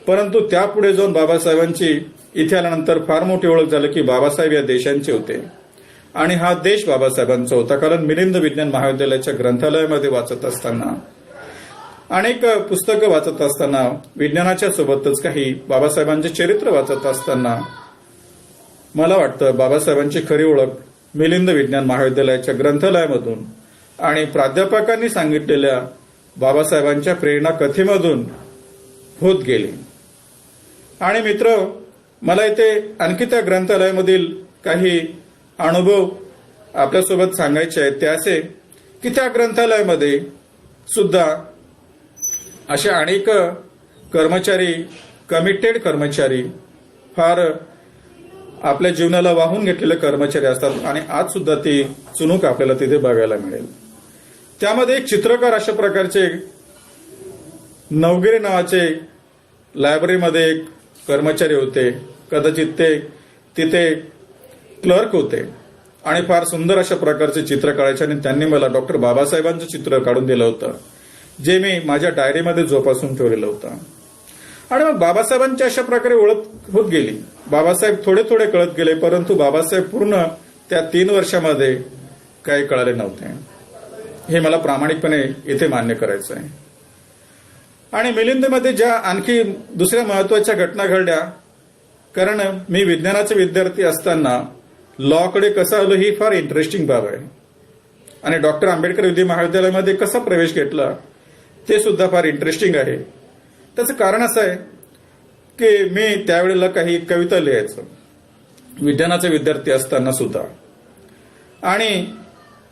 परंतु त्यापुढे जाऊन बाबासाहेबांची इथे आल्यानंतर फार मोठी ओळख झाली की बाबासाहेब या देशांचे होते आणि हा देश बाबासाहेबांचा होता. कारण मिलिंद विज्ञान महाविद्यालयाच्या ग्रंथालयामध्ये वाचत असताना, अनेक पुस्तकं वाचत असताना, विज्ञानाच्या सोबतच काही बाबासाहेबांचे चरित्र वाचत असताना मला वाटतं बाबासाहेबांची खरी ओळख मिलिंद विज्ञान महाविद्यालयाच्या ग्रंथालयामधून आणि प्राध्यापकांनी सांगितलेल्या बाबासाहेबांच्या प्रेरणा कथेमधून होत गेली. आणि मित्र, मला इथे आणखी त्या ग्रंथालयामधील काही अनुभव आपल्यासोबत सांगायचे आहे ते असे की त्या ग्रंथालयामध्ये सुद्धा असे अनेक कर्मचारी, कमिटेड कर्मचारी, फार आपल्या जीवनाला वाहून घेतलेले कर्मचारी असतात आणि आज सुद्धा ती चुणूक आपल्याला तिथे बघायला मिळेल. त्यामध्ये एक चित्रकार अशा प्रकारचे नवगिरे नावाचे लायब्ररीमध्ये एक कर्मचारी होते. कदाचित ते तिथे क्लर्क होते आणि फार सुंदर अशा प्रकारचे चित्र काढायचे आणि त्यांनी मला डॉक्टर बाबासाहेबांचं चित्र काढून दिलं होतं, जे मी माझ्या डायरीमध्ये जोपासून ठेवलेलं होतं. आणि मग बाबासाहेबांची अशा प्रकारे ओळख होत गेली. बाबासाहेब थोडे थोडे कळत गेले, परंतु बाबासाहेब पूर्ण त्या 3 वर्षामध्ये काही कळाले नव्हते. हे मला प्रामाणिकपणे इथे मान्य करायचं आहे. आणि मिलिंदमध्ये ज्या आणखी दुसऱ्या महत्वाच्या घटना घडल्या, कारण मी विज्ञानाचे विद्यार्थी असताना लॉकडे कसं आलो ही फार इंटरेस्टिंग बाब आहे. आणि डॉक्टर आंबेडकर विधी महाविद्यालयामध्ये कसा प्रवेश घेतला ते सुद्धा फार इंटरेस्टिंग आहे. त्याचं कारण असं आहे की मी त्यावेळेला काही कविता लिहायचो विज्ञानाचे विद्यार्थी असताना सुद्धा. आणि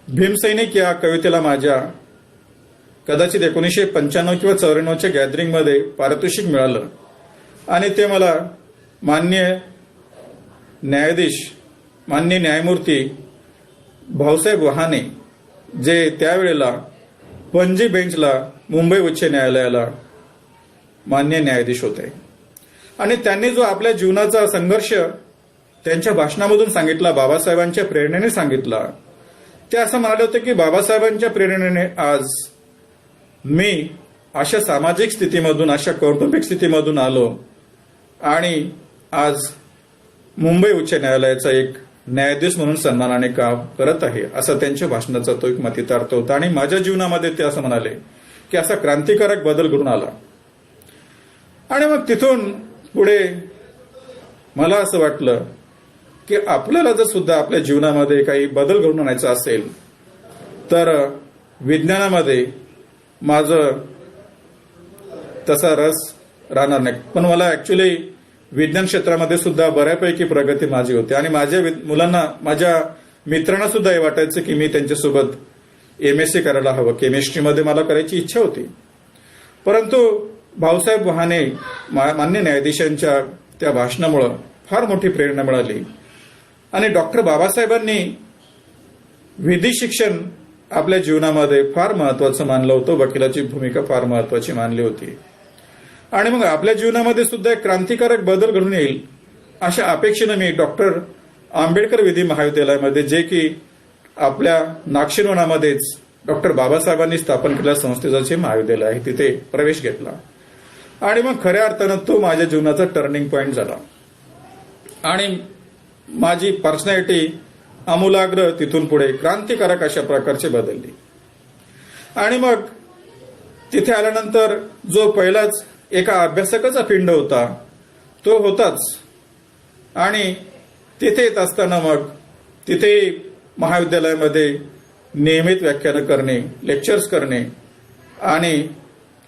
भीमसैनिक या कवितेला माझ्या कदाचित 1995 किंवा 94च्या गॅदरिंगमध्ये पारितोषिक मिळालं आणि ते मला माननीय न्यायमूर्ती भाऊसाहेब वहाने, जे त्यावेळेला पणजी बेंचला मुंबई उच्च न्यायालयाला मान्य न्यायाधीश होते, आणि त्यांनी जो आपल्या जीवनाचा संघर्ष त्यांच्या भाषणामधून सांगितला, बाबासाहेबांच्या प्रेरणेने सांगितला, ते असं म्हणाले होते की बाबासाहेबांच्या प्रेरणेने आज मी अशा सामाजिक स्थितीमधून, अशा कौटुंबिक स्थितीमधून आलो आणि आज मुंबई उच्च न्यायालयाचा एक न्यायाधीश म्हणून सन्मानाने काम करत आहे, असा त्यांच्या भाषणाचा तो एक मतितार्थ होता. आणि माझ्या जीवनामध्ये ते असं म्हणाले की असा क्रांतिकारक बदल घडून आला. आणि मग तिथून पुढे मला असं वाटलं की आपल्याला जर सुद्धा आपल्या जीवनामध्ये काही बदल घडून आणायचा असेल तर विज्ञानामध्ये माझं तसा रस राहणार नाही. पण मला ऍक्च्युली विज्ञान क्षेत्रामध्ये सुद्धा बऱ्यापैकी प्रगती माझी होती आणि माझ्या मुलांना, माझ्या मित्रांना सुद्धा हे वाटायचं की मी त्यांच्यासोबत MSc करायला हवं. केमिस्ट्रीमध्ये मला करायची इच्छा होती. परंतु भाऊसाहेब वहाने मान्य न्यायाधीशांच्या त्या भाषणामुळे फार मोठी प्रेरणा मिळाली आणि डॉक्टर बाबासाहेबांनी विधी शिक्षण आपल्या जीवनामध्ये फार महत्वाचं मानलं होतं. वकिलाची भूमिका फार महत्वाची मानली होती आणि मग आपल्या जीवनामध्ये सुद्धा एक क्रांतिकारक बदल घडून येईल अशा अपेक्षेनं मी डॉक्टर आंबेडकर विधी महाविद्यालयामध्ये, जे की आपल्या नागशिरोणामध्येच डॉक्टर बाबासाहेबांनी स्थापन केलेल्या संस्थेचं जे महाविद्यालय आहे तिथे प्रवेश घेतला. आणि मग खऱ्या अर्थानं तो माझ्या जीवनाचा टर्निंग पॉइंट झाला आणि माझी पर्सनॅलिटी आमूलाग्र तिथून पुढे क्रांतिकारक अशा प्रकारची बदलली. आणि मग तिथे आल्यानंतर जो पहिलाच एका अभ्यासकाचा पिंड होता तो होताच. आणि तिथे येत असताना मग तिथे महाविद्यालयामध्ये नियमित व्याख्यानं करणे, लेक्चर्स करणे आणि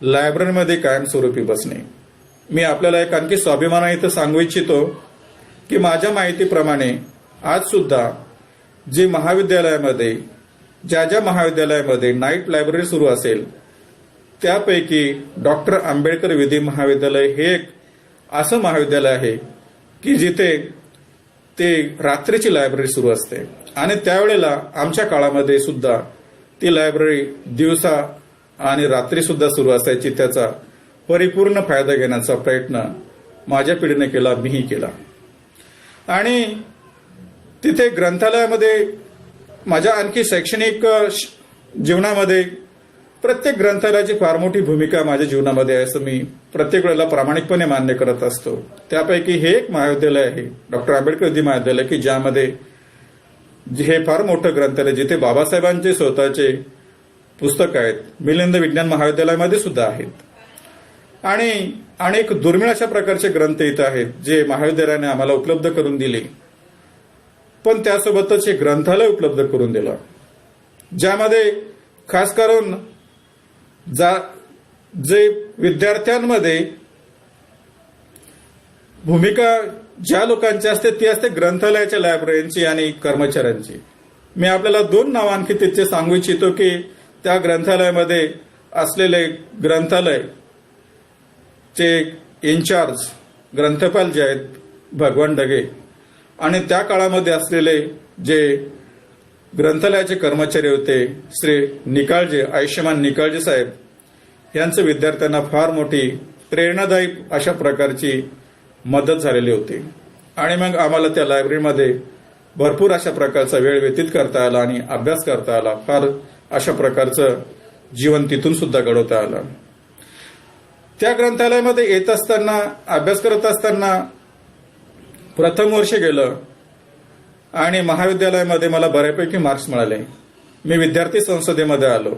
लायब्ररीमध्ये कायमस्वरूपी बसणे. मी आपल्याला एक आणखी स्वाभिमानाने इथं सांगू इच्छितो की माझ्या माहितीप्रमाणे आज सुद्धा जे महाविद्यालयामध्ये, ज्या महाविद्यालयामध्ये नाईट लायब्ररी सुरू असेल त्यापैकी डॉक्टर आंबेडकर विधी महाविद्यालय हे एक असं महाविद्यालय आहे की जिथे ते रात्रीची लायब्ररी सुरू असते. आणि त्यावेळेला आमच्या काळामध्ये सुद्धा ती लायब्ररी दिवसा आणि रात्री सुद्धा सुरू असायची. त्याचा परिपूर्ण फायदा घेण्याचा प्रयत्न माझ्या पिढीने केला, मीही केला. आणि तिथे ग्रंथालयामध्ये माझ्या आणखी शैक्षणिक जीवनामध्ये प्रत्येक ग्रंथालयाची फार मोठी भूमिका माझ्या जीवनामध्ये आहे असं मी प्रत्येक वेळेला प्रामाणिकपणे मान्य करत असतो. त्यापैकी हे एक महाविद्यालय आहे डॉक्टर आंबेडकर विधी महाविद्यालय की ज्यामध्ये हे फार मोठं ग्रंथालय, जिथे बाबासाहेबांचे स्वतःचे पुस्तक आहेत. मिलिंद विज्ञान महाविद्यालयामध्ये सुद्धा आहेत. आणि अनेक दुर्मिळ अशा प्रकारचे ग्रंथ इथं आहेत जे महाविद्यालयाने आम्हाला उपलब्ध करून दिले. पण त्यासोबतच हे ग्रंथालय उपलब्ध करून दिलं ज्यामध्ये खास करून जे विद्यार्थ्यांमध्ये भूमिका ज्या लोकांची असते ती असते ग्रंथालयाच्या लायब्ररीची आणि कर्मचाऱ्यांची. मी आपल्याला 2 नाव आणखी तिथे सांगू इच्छितो की त्या ग्रंथालयामध्ये असलेले ग्रंथालय चे इन्चार्ज ग्रंथपाल जे आहेत भगवान ढगे आणि त्या काळामध्ये असलेले जे ग्रंथालयाचे कर्मचारी होते श्री निकाळजे, आयुष्यमान निकाळजे साहेब, यांचं विद्यार्थ्यांना फार मोठी प्रेरणादायी अशा प्रकारची मदत झालेली होती. आणि मग आम्हाला त्या लायब्ररीमध्ये भरपूर अशा प्रकारचा वेळ व्यतीत करता आला आणि अभ्यास करता आला. फार अशा प्रकारचं जीवन तिथून सुद्धा घडवता आलं. त्या ग्रंथालयामध्ये येत असताना, अभ्यास करत असताना प्रथम वर्ष गेलं आणि महाविद्यालयामध्ये मला बऱ्यापैकी मार्क्स मिळाले. मी विद्यार्थी संसदेमध्ये आलो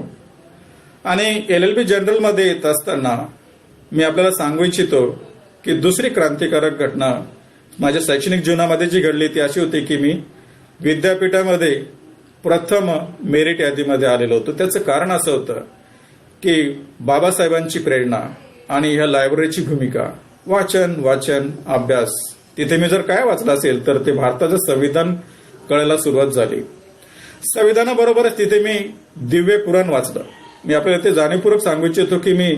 आणि LLB जनरलमध्ये येत असताना मी आपल्याला सांगू इच्छितो की दुसरी क्रांतिकारक घटना माझ्या शैक्षणिक जीवनामध्ये जी घडली ती अशी होती की मी विद्यापीठामध्ये प्रथम मेरिट यादीमध्ये आलेलो होतो. त्याचं कारण असं होतं की बाबासाहेबांची प्रेरणा आणि ह्या लायब्ररीची भूमिका, वाचन अभ्यास. तिथे मी जर काय वाचलं असेल तर ते भारताचं संविधान कळायला सुरुवात झाली. संविधानाबरोबरच तिथे मी दिव्य कुराण वाचलं. मी आपल्याला ते जाणीवपूर्वक सांगू इच्छितो की मी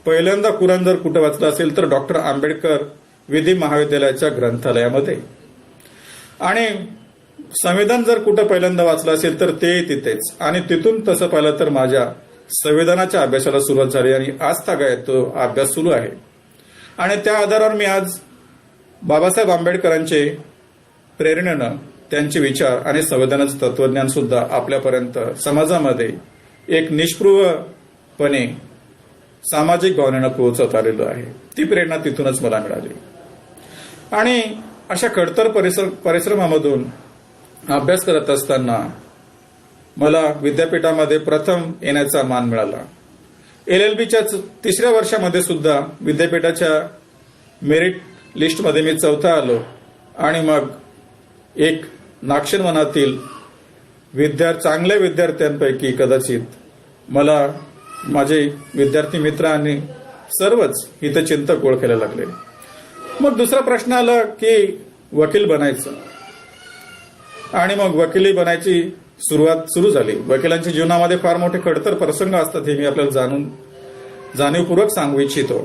पहिल्यांदा कुराण जर कुठं वाचलं असेल तर डॉक्टर आंबेडकर विधी महाविद्यालयाच्या ग्रंथालयामध्ये, आणि संविधान जर कुठं पहिल्यांदा वाचलं असेल तर ते तिथेच. आणि तिथून तसं पाहिलं तर माझ्या संविधानाच्या अभ्यासाला सुरुवात झाली आणि आज तागायत तो अभ्यास सुरू आहे. आणि त्या आधारावर मी आज बाबासाहेब आंबेडकरांचे प्रेरणेनं त्यांचे विचार आणि संविधानाचं तत्वज्ञान सुद्धा आपल्यापर्यंत समाजामध्ये एक निष्पृहपणे सामाजिक भावनेनं पोहोचत आलेलो आहे. ती प्रेरणा तिथूनच मला मिळाली. आणि अशा खडतर परिश्रमामधून अभ्यास करत असताना मला विद्यापीठामध्ये प्रथम येण्याचा मान मिळाला. LLBच्या 3ऱ्या वर्षामध्ये सुद्धा विद्यापीठाच्या मेरिट लिस्टमध्ये मी 4था आलो. आणि मग एक नाक्षरवनातील चांगल्या विद्यार्थ्यांपैकी कदाचित मला माझे विद्यार्थी मित्र आणि सर्वच हितचिंतक ओळखायला लागले. मग दुसरा प्रश्न आला की वकील बनायचं. आणि मग वकिली बनायची सुरुवात सुरू झाली. वकिलांच्या जीवनामध्ये फार मोठे खडतर प्रसंग असतात हे मी आपल्याला जाणीवपूर्वक सांगू इच्छितो.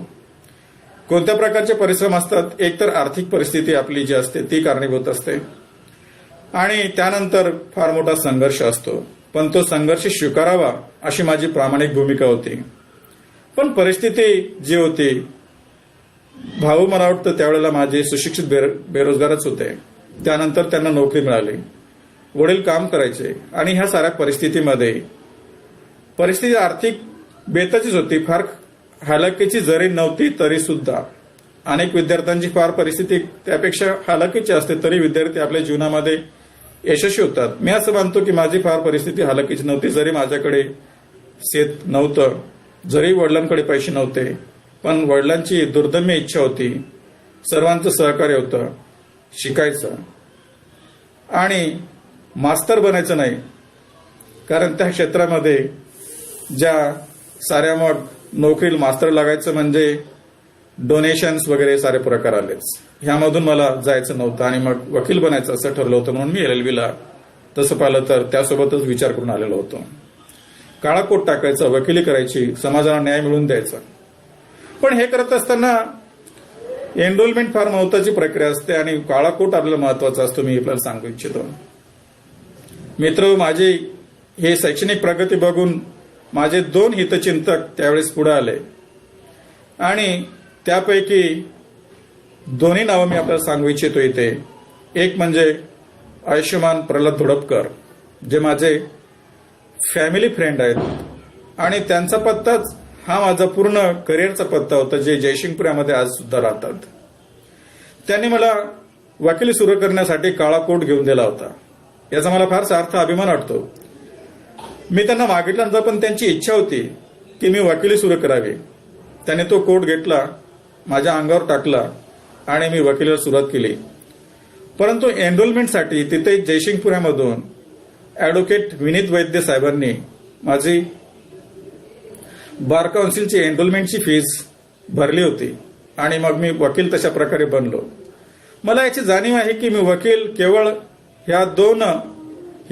कोणत्या प्रकारचे परिश्रम असतात? एक तर आर्थिक परिस्थिती आपली जी असते ती कारणीभूत असते आणि त्यानंतर फार मोठा संघर्ष असतो. पण तो संघर्ष स्वीकारावा अशी माझी प्रामाणिक भूमिका होती. पण परिस्थिती जी होती, भाऊ मला वाटतं त्यावेळेला माझे सुशिक्षित बेरोजगारच होते. त्यानंतर त्यांना नोकरी मिळाली, वडील काम करायचे आणि ह्या साऱ्या परिस्थितीमध्ये परिस्थिती आर्थिक बेताचीच होती. फार हालाकीची जरी नव्हती तरी सुद्धा अनेक विद्यार्थ्यांची फार परिस्थिती त्यापेक्षा हालाकीची असते तरी विद्यार्थी आपल्या जीवनामध्ये यशस्वी होतात. मी असं मानतो की माझी फार परिस्थिती हालाकीची नव्हती. जरी माझ्याकडे शेत नव्हतं, जरी वडिलांकडे पैसे नव्हते, पण वडिलांची दुर्दम्य इच्छा होती, सर्वांचं सहकार्य होतं, शिकायचं आणि मास्तर बनायचं नाही. कारण त्या क्षेत्रामध्ये ज्या साऱ्या मग नोकरीला मास्तर लागायचं म्हणजे डोनेशन्स वगैरे सारे प्रकार आलेच. ह्यामधून मला जायचं नव्हतं आणि मग वकील बनायचं असं ठरलं होतं. म्हणून मी LLBला तसं पाहिलं तर त्यासोबतच विचार करून आलेलो होतो. काळा कोट टाकायचा, वकिली करायची, समाजाला न्याय मिळवून द्यायचा. पण हे करत असताना एनरोलमेंट फार महत्वाची प्रक्रिया असते आणि काळा कोट आपल्याला महत्वाचा असतो. मी आपल्याला सांगू इच्छितो. मित्र, माझी हे शैक्षणिक प्रगती बघून माझे 2 हितचिंतक त्यावेळेस पुढे आले आणि त्यापैकी 2 नावं मी आपल्याला सांगू इच्छितो इथे. एक म्हणजे आयुष्यमान प्रल्हाद धोडपकर, जे माझे फॅमिली फ्रेंड आहेत आणि त्यांचा पत्ताच हा माझा पूर्ण करिअरचा पत्ता होता, जे जयसिंगपुरामध्ये आज सुद्धा राहतात. त्यांनी मला वकिली सुरू करण्यासाठी काळा कोट घेऊन दिला होता. याचा मला फार सार्थ अभिमान वाटतो. मी त्यांना मागितल्यानंतर पण त्यांची इच्छा होती की मी वकिली सुरू करावी. त्याने तो कोट घेतला, माझ्या अंगावर टाकला आणि मी वकिलीला सुरुवात केली. परंतु एनरोलमेंटसाठी तिथे जयसिंगपुरामधून ॲडव्होकेट विनीत वैद्य साहेबांनी माझी बार काउन्सिलची एनरोलमेंटची फीस भरली होती आणि मग मी वकील तशा प्रकारे बनलो. मला याची जाणीव आहे की मी वकील केवळ ह्या 2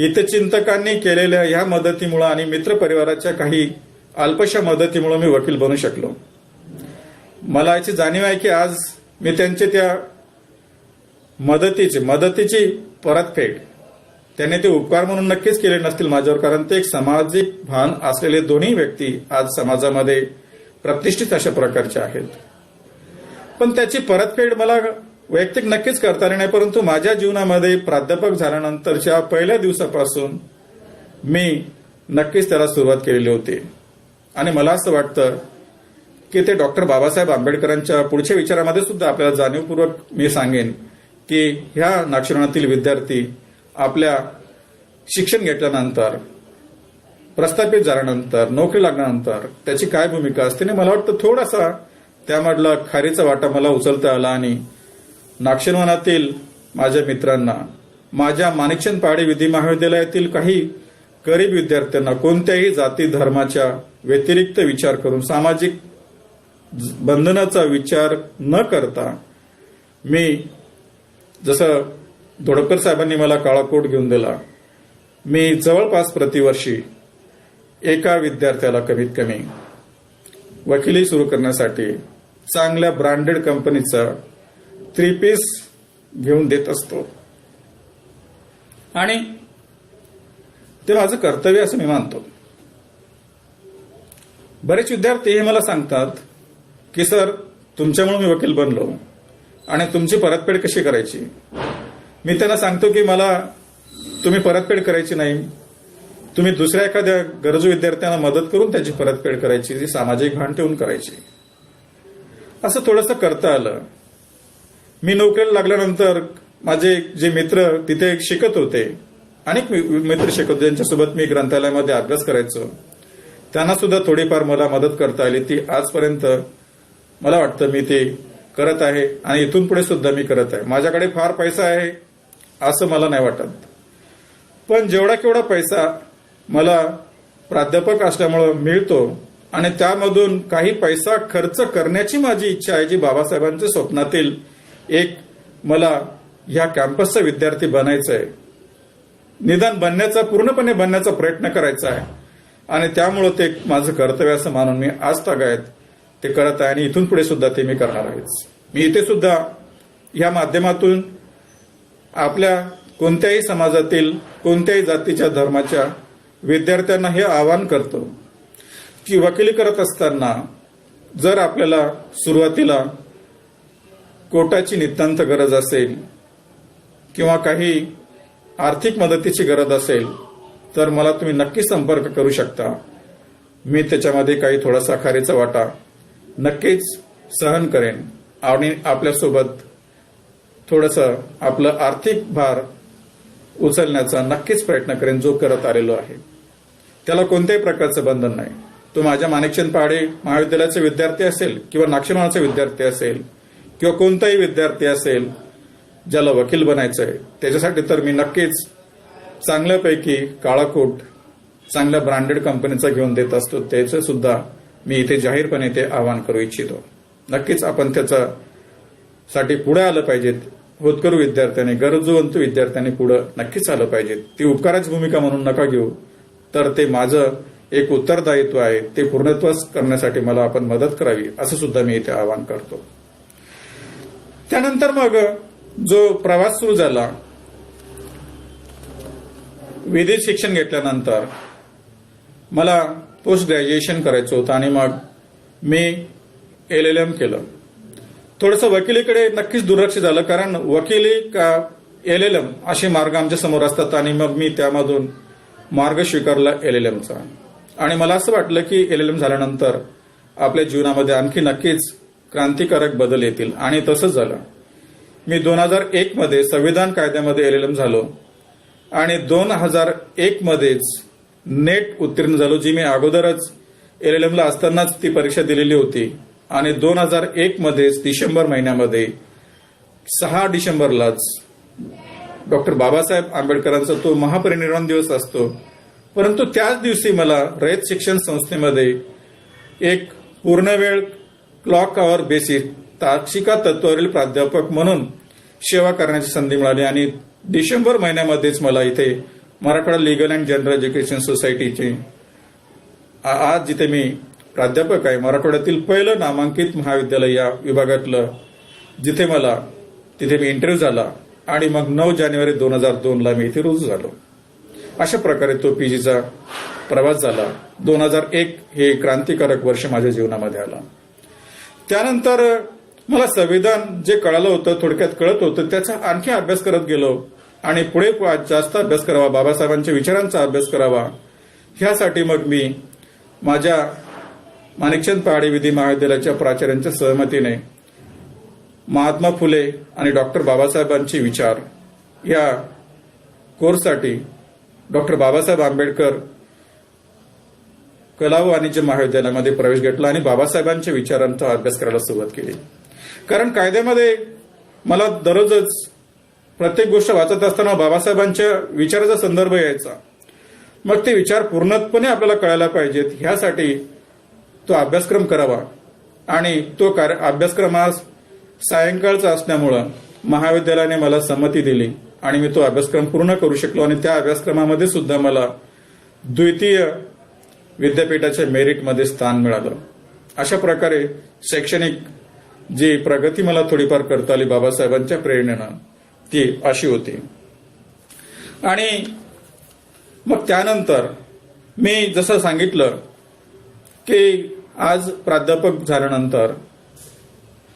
हितचिंतकांनी केलेल्या ह्या मदतीमुळे आणि मित्रपरिवाराच्या काही अल्पशा मदतीमुळे मी वकील बनू शकलो. मला याची जाणीव आहे की आज मी त्यांचे त्या मदतीची परतफेड त्यांनी ते उपकार म्हणून नक्कीच केले नसतील माझ्यावर, कारण ते एक सामाजिक भान असलेले दोन्ही व्यक्ती आज समाजामध्ये प्रतिष्ठित अशा प्रकारचे आहेत. पण त्याची परतफेड मला वैयक्तिक नक्कीच करता आली नाही, परंतु माझ्या जीवनामध्ये प्राध्यापक झाल्यानंतरच्या पहिल्या दिवसापासून मी नक्कीच त्याला सुरुवात केलेली होती. आणि मला असं वाटतं की ते डॉक्टर बाबासाहेब आंबेडकरांच्या पुढच्या विचारामध्ये सुद्धा आपल्याला जाणीवपूर्वक मी सांगेन की ह्या नागशरणातील विद्यार्थी आपल्या शिक्षण घेतल्यानंतर, प्रस्थापित झाल्यानंतर, नोकरी लागल्यानंतर त्याची काय भूमिका असते. आणि मला वाटतं थोडासा त्यामधला खारीचा वाटा मला उचलता आला आणि नागशरवनातील माझ्या मित्रांना, माझ्या माणिकचंद पहाडे विधी महाविद्यालयातील काही गरीब विद्यार्थ्यांना कोणत्याही जाती धर्माच्या व्यतिरिक्त विचार करून, सामाजिक बंधनाचा विचार न करता, मी जसं धोडकर साहेबांनी मला काळा कोट घेऊन दिला, मी जवळपास प्रतिवर्षी एका विद्यार्थ्याला कमीत कमी वकिली सुरू करण्यासाठी चांगल्या ब्रँडेड कंपनीचा 3 पीस घेऊन देत असतो. आणि ते माझं कर्तव्य असं मी मानतो. बरेच विद्यार्थी हे मला सांगतात की सर, तुमच्यामुळे मी वकील बनलो आणि तुमची परतफेड कशी करायची. मी त्यांना सांगतो की मला तुम्ही परतफेड करायची नाही, तुम्ही दुसऱ्या एखाद्या गरजू विद्यार्थ्यांना मदत करून त्याची परतफेड करायची, जी सामाजिक भान ठेवून करायची. असं थोडंसं करता आलं. मी नोकरीला लागल्यानंतर माझे जे मित्र तिथे शिकत होते, अनेक मित्र शिकत होते, ज्यांच्यासोबत मी ग्रंथालयामध्ये अभ्यास करायचो, त्यांना सुद्धा थोडीफार मला मदत करता आली. ती आजपर्यंत मला वाटतं मी ते करत आहे आणि इथून पुढे सुद्धा मी करत आहे. माझ्याकडे फार पैसा आहे असं मला नाही वाटत, पण जेवढा केवढा पैसा मला प्राध्यापक असल्यामुळे मिळतो आणि त्यामधून काही पैसा खर्च करण्याची माझी इच्छा आहे, जी बाबासाहेबांच्या स्वप्नातील एक मला ह्या कॅम्पसचा विद्यार्थी बनायचं आहे, निदान पूर्णपणे बनण्याचा प्रयत्न करायचा आहे. आणि त्यामुळे ते माझं कर्तव्य असं मानून मी आज तागायत ते करत आहे आणि इथून पुढे सुद्धा ते मी करणार आहेच. मी इथे सुद्धा या माध्यमातून आपल्या कोणत्याही समाजातील, कोणत्याही जातीच्या, धर्माच्या विद्यार्थ्यांना हे आवाहन करतो की वकिली करत असताना जर आपल्याला सुरुवातीला कोर्टाची नितांत गरज असेल किंवा काही आर्थिक मदतीची गरज असेल तर मला तुम्ही नक्की संपर्क करू शकता. मी त्याच्यामध्ये काही थोडासा खारीचा वाटा नक्कीच सहन करेन आणि आपल्यासोबत थोडंसं आपलं आर्थिक भार उचलण्याचा नक्कीच प्रयत्न करेन, जो करत आलेलो आहे. त्याला कोणत्याही प्रकारचं बंधन नाही. तो माझ्या माणिकचंद पहाडे महाविद्यालयाचा विद्यार्थी असेल किंवा नागशरणाचा विद्यार्थी असेल किंवा कोणताही विद्यार्थी असेल ज्याला वकील बनायचं आहे, त्याच्यासाठी तर मी नक्कीच चांगल्यापैकी काळा कोट चांगल्या ब्रँडेड कंपनीचा घेऊन देत असतो. त्याचं सुद्धा मी इथे जाहीरपणे ते आवाहन करू इच्छितो. नक्कीच आपण त्याच्यासाठी पुढे आलं पाहिजेत. होतकरू विद्यार्थ्यांनी, गरजूवंत विद्यार्थ्यांनी पुढे नक्कीच आलं पाहिजे. ती उपकाराची भूमिका म्हणून नका घेऊ, तर ते माझं एक उत्तरदायित्व आहे, ते पूर्णत्वास करण्यासाठी मला आपण मदत करावी असं सुद्धा मी इथे आवाहन करतो. त्यानंतर मग जो प्रवास सुरू झाला, विधी शिक्षण घेतल्यानंतर मला पोस्ट ग्रॅज्युएशन करायचं होतं आणि मग मी LLM केलं. थोडंसं वकिलीकडे नक्कीच दुर्लक्ष झालं, कारण वकिली का LLM असे मार्ग आमच्या समोर असतात आणि मग मी त्यामधून मार्ग स्वीकारला LLMचा. आणि मला असं वाटलं की LLM झाल्यानंतर आपल्या जीवनामध्ये आणखी नक्कीच क्रांतिकारक बदल येतील आणि तसंच झालं. मी 2001 मध्ये संविधान कायद्यामध्ये LLM झालो आणि 2001 मध्येच नेट उत्तीर्ण झालो, जी मी अगोदरच LLM ला असतानाच ती परीक्षा दिलेली होती. आणि 2001 मध्येच डिसेंबर महिन्यामध्ये 6 डिसेंबरलाच डॉक्टर बाबासाहेब आंबेडकरांचा तो महापरिनिर्वाण दिवस असतो, परंतु त्याच दिवशी मला रयत शिक्षण संस्थेमध्ये एक पूर्णवेळ क्लॉक आवर बेसिस तार्किका तत्वावरील प्राध्यापक म्हणून सेवा करण्याची संधी मिळाली आणि डिसेंबर महिन्यामध्येच मला इथे Marathwada legal and general education सोसायटीचे आज जिथे मी प्राध्यापक आहे, मराठवाड्यातील पहिलं नामांकित महाविद्यालय या विभागातलं, जिथे मला तिथे मी इंटरव्ह्यू झाला आणि मग 9 जानेवारी 2002 मी इथे रुजू झालो. अशा प्रकारे तो पीजीचा प्रवास झाला. 2001 हे क्रांतिकारक वर्ष माझ्या जीवनामध्ये आला. त्यानंतर मला संविधान जे कळालं होतं, थोडक्यात कळत होतं, त्याचा आणखी अभ्यास करत गेलो आणि पुढे जास्त अभ्यास करावा, बाबासाहेबांच्या विचारांचा अभ्यास करावा, ह्यासाठी मग मी माझ्या माणिकचंद पहाडे विधी महाविद्यालयाच्या प्राचार्यांच्या सहमतीने महात्मा फुले आणि डॉक्टर बाबासाहेबांचे विचार या कोर्ससाठी डॉक्टर बाबासाहेब आंबेडकर कला व वाणिज्य महाविद्यालयामध्ये प्रवेश घेतला आणि बाबासाहेबांच्या विचारांचा अभ्यास करायला सुरुवात केली. कारण कायद्यामध्ये मला दररोजच प्रत्येक गोष्ट वाचत असताना बाबासाहेबांच्या विचाराचा संदर्भ यायचा. मग ते विचार पूर्णपणे आपल्याला कळायला पाहिजेत, ह्यासाठी तो अभ्यासक्रम करावा आणि तो अभ्यासक्रम आज सायंकाळचा असल्यामुळं महाविद्यालयाने मला संमती दिली आणि मी तो अभ्यासक्रम पूर्ण करू शकलो आणि त्या अभ्यासक्रमामध्ये सुद्धा मला द्वितीय विद्यापीठाच्या मेरिटमध्ये स्थान मिळालं. अशा प्रकारे शैक्षणिक जी प्रगती मला थोडीफार करता आली बाबासाहेबांच्या प्रेरणेनं, ती अशी होती. आणि मग त्यानंतर मी जसं सांगितलं की आज प्राध्यापक झाल्यानंतर,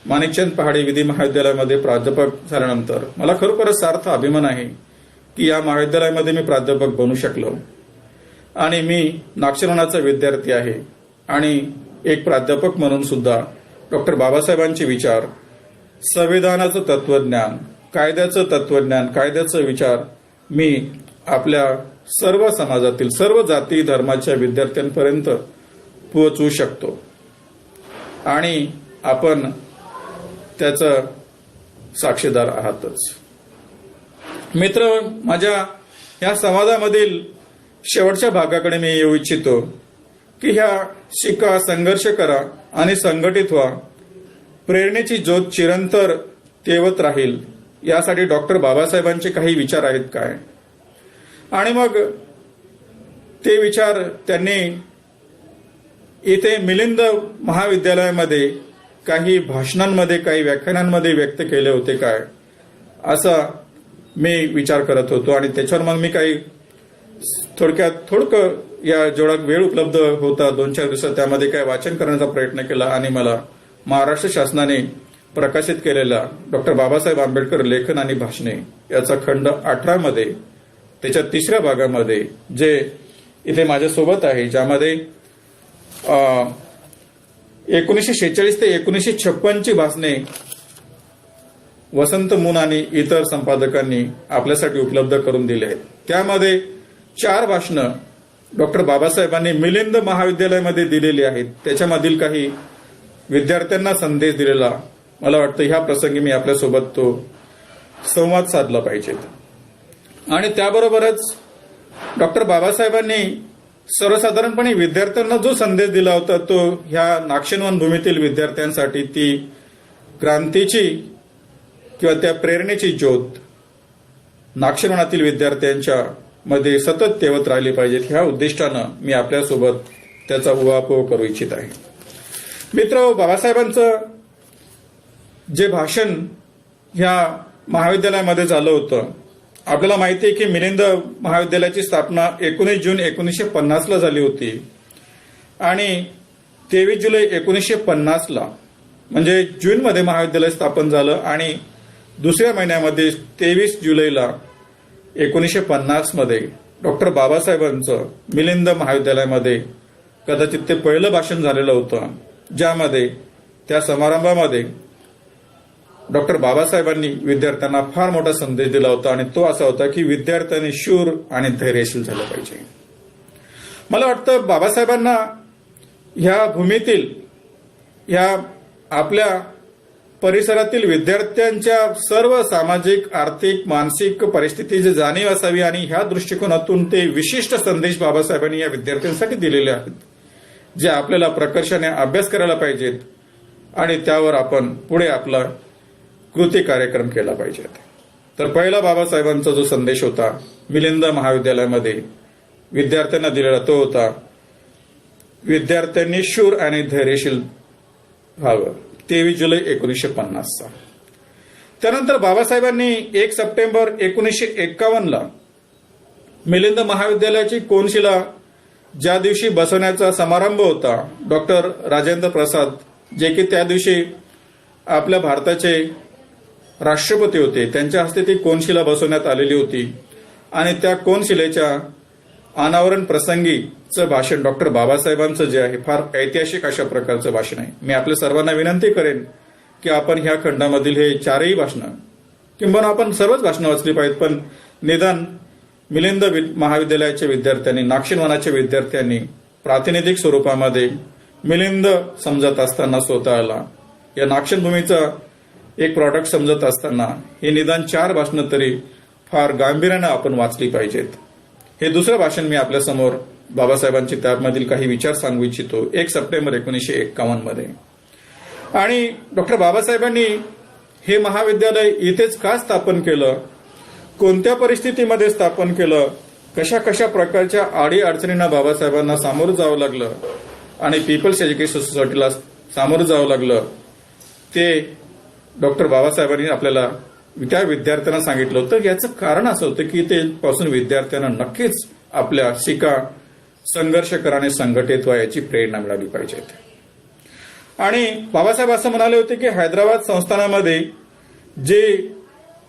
माणिकचंद पहाडे विधी महाविद्यालयामध्ये प्राध्यापक झाल्यानंतर मला खरोखरच सार्थ अभिमान आहे की या महाविद्यालयामध्ये मी प्राध्यापक बनू शकलो. आणि मी नाक्षरणाचा विद्यार्थी आहे आणि एक प्राध्यापक म्हणून सुद्धा डॉक्टर बाबासाहेबांचे विचार, संविधानाचं तत्वज्ञान, कायद्याचं तत्वज्ञान, कायद्याचा विचार मी आपल्या सर्व समाजातील सर्व जाती धर्माच्या विद्यार्थ्यांपर्यंत पोहोचवू शकतो आणि आपण त्याचं साक्षीदार आहातच. मित्र, माझ्या या संवादामधील शेवटच्या भागाकडे मी येऊ इच्छितो की ह्या शिका, संघर्ष करा आणि संघटित व्हा, प्रेरणेची ज्योत चिरंतर तेवत राहील, यासाठी डॉक्टर बाबासाहेबांचे काही विचार आहेत काय. आणि मग ते विचार त्यांनी इथे मिलिंद महाविद्यालयामध्ये काही भाषणांमध्ये, काही व्याख्यानांमध्ये व्यक्त केले होते काय, असा मी विचार करत होतो. आणि त्याच्यावर मग मी काही थोडकं या जेवढा वेळ उपलब्ध होता 2-4 दिवसात त्यामध्ये काय वाचन करण्याचा प्रयत्न केला आणि मला महाराष्ट्र शासनाने प्रकाशित केलेला डॉक्टर बाबासाहेब आंबेडकर लेखन आणि भाषणे याचा खंड 18 मध्ये त्याच्या 3ऱ्या भागामध्ये, जे इथे माझ्यासोबत आहे, ज्यामध्ये 1946 ते 1956 भाषणे वसंत मून आणि इतर संपादकांनी आपल्यासाठी उपलब्ध करून दिले आहेत. त्यामध्ये 4 भाषणं डॉक्टर बाबासाहेबांनी मिलिंद महाविद्यालयामध्ये दिलेली आहेत. त्याच्यामधील काही विद्यार्थ्यांना संदेश दिलेला मला वाटतं ह्या प्रसंगी मी आपल्यासोबत तो संवाद साधला पाहिजे. आणि त्याबरोबरच डॉक्टर बाबासाहेबांनी सर्वसाधारणपणे विद्यार्थ्यांना जो संदेश दिला होता तो ह्या नाक्षरवन भूमीतील विद्यार्थ्यांसाठी ती क्रांतीची किंवा त्या प्रेरणेची ज्योत नाक्षरवनातील विद्यार्थ्यांच्या मध्ये सतत तेवत राहिली पाहिजे, ह्या उद्दिष्टानं मी आपल्यासोबत त्याचा उहापोह करू इच्छित आहे. मित्र, बाबासाहेबांचं जे भाषण ह्या महाविद्यालयामध्ये झालं होतं, आपल्याला माहिती आहे की मिलिंद महाविद्यालयाची स्थापना 19 जून 1950 झाली होती आणि 23 जुलै 1950 म्हणजे जूनमध्ये महाविद्यालय स्थापन झालं आणि दुसऱ्या महिन्यामध्ये 23 जुलैला 1950 मध्ये डॉक्टर बाबासाहेबांचं मिलिंद महाविद्यालयामध्ये कदाचित ते पहिलं भाषण झालेलं होतं, ज्यामध्ये त्या समारंभामध्ये डॉक्टर बाबासाहेबांनी विद्यार्थ्यांना फार मोठा संदेश दिला होता आणि तो असा होता की विद्यार्थ्यांनी शूर आणि धैर्यशील झालं पाहिजे. मला वाटतं बाबासाहेबांना ह्या भूमीतील, ह्या आपल्या परिसरातील विद्यार्थ्यांच्या सर्व सामाजिक, आर्थिक, मानसिक परिस्थितीची जाणीव असावी आणि ह्या दृष्टिकोनातून ते विशिष्ट संदेश बाबासाहेबांनी या विद्यार्थ्यांसाठी दिलेले आहेत, जे आपल्याला प्रकर्षाने अभ्यास करायला पाहिजेत आणि त्यावर आपण पुढे आपला कृती कार्यक्रम केला पाहिजे. तर पहिला बाबासाहेबांचा जो संदेश होता मिलिंद महाविद्यालयामध्ये विद्यार्थ्यांना दिलेला तो होता, विद्यार्थ्यांनी शूर आणि धैर्यशील व्हावं. 23 जुलै 1950. त्यानंतर बाबासाहेबांनी 1 सप्टेंबर 1951 मिलिंद महाविद्यालयाची कोनशिला ज्या दिवशी बसवण्याचा समारंभ होता, डॉक्टर राजेंद्र प्रसाद जे की त्या दिवशी आपल्या भारताचे राष्ट्रपती होते, त्यांच्या हस्ते ती कोनशिला बसवण्यात आलेली होती. आणि त्या कोनशिलेच्या अनावरण प्रसंगीचं भाषण डॉक्टर बाबासाहेबांचं जे आहे फार ऐतिहासिक अशा प्रकारचं भाषण आहे. मी आपल्या सर्वांना विनंती करेन की आपण ह्या खंडामधील हे 4ही भाषणं किंवा आपण सर्वच भाषणं वाचली पाहिजेत, पण निदान मिलिंद महाविद्यालयाच्या विद्यार्थ्यांनी, नागशेनवनाच्या विद्यार्थ्यांनी प्रातिनिधिक स्वरूपामध्ये मिलिंद समजत असताना स्वतःला या नागशेनभूमीचा एक प्रॉडक्ट समजत असताना हे निदान 4 भाषणं तरी फार गांभीर्यानं आपण वाचली पाहिजेत. हे दुसरं भाषण मी आपल्यासमोर बाबासाहेबांची त्यामधील काही विचार सांगू इच्छितो. 1 सप्टेंबर 1951 मध्ये. आणि डॉक्टर बाबासाहेबांनी हे महाविद्यालय इथेच का स्थापन केलं, कोणत्या परिस्थितीमध्ये स्थापन केलं, कशा कशा प्रकारच्या आडी अडचणींना बाबासाहेबांना सामोरं जावं लागलं आणि पीपल्स एज्युकेशन सोसायटीला सामोरं जावं लागलं, ते डॉक्टर बाबासाहेबांनी आपल्याला त्या विद्यार्थ्यांना सांगितलं होतं. याचं कारण असं होतं की ते पासून विद्यार्थ्यांना नक्कीच आपल्या संघर्ष करा आणि संघटित व्हा याची प्रेरणा मिळाली पाहिजे. आणि बाबासाहेब असं म्हणाले होते की हैदराबाद संस्थानामध्ये जे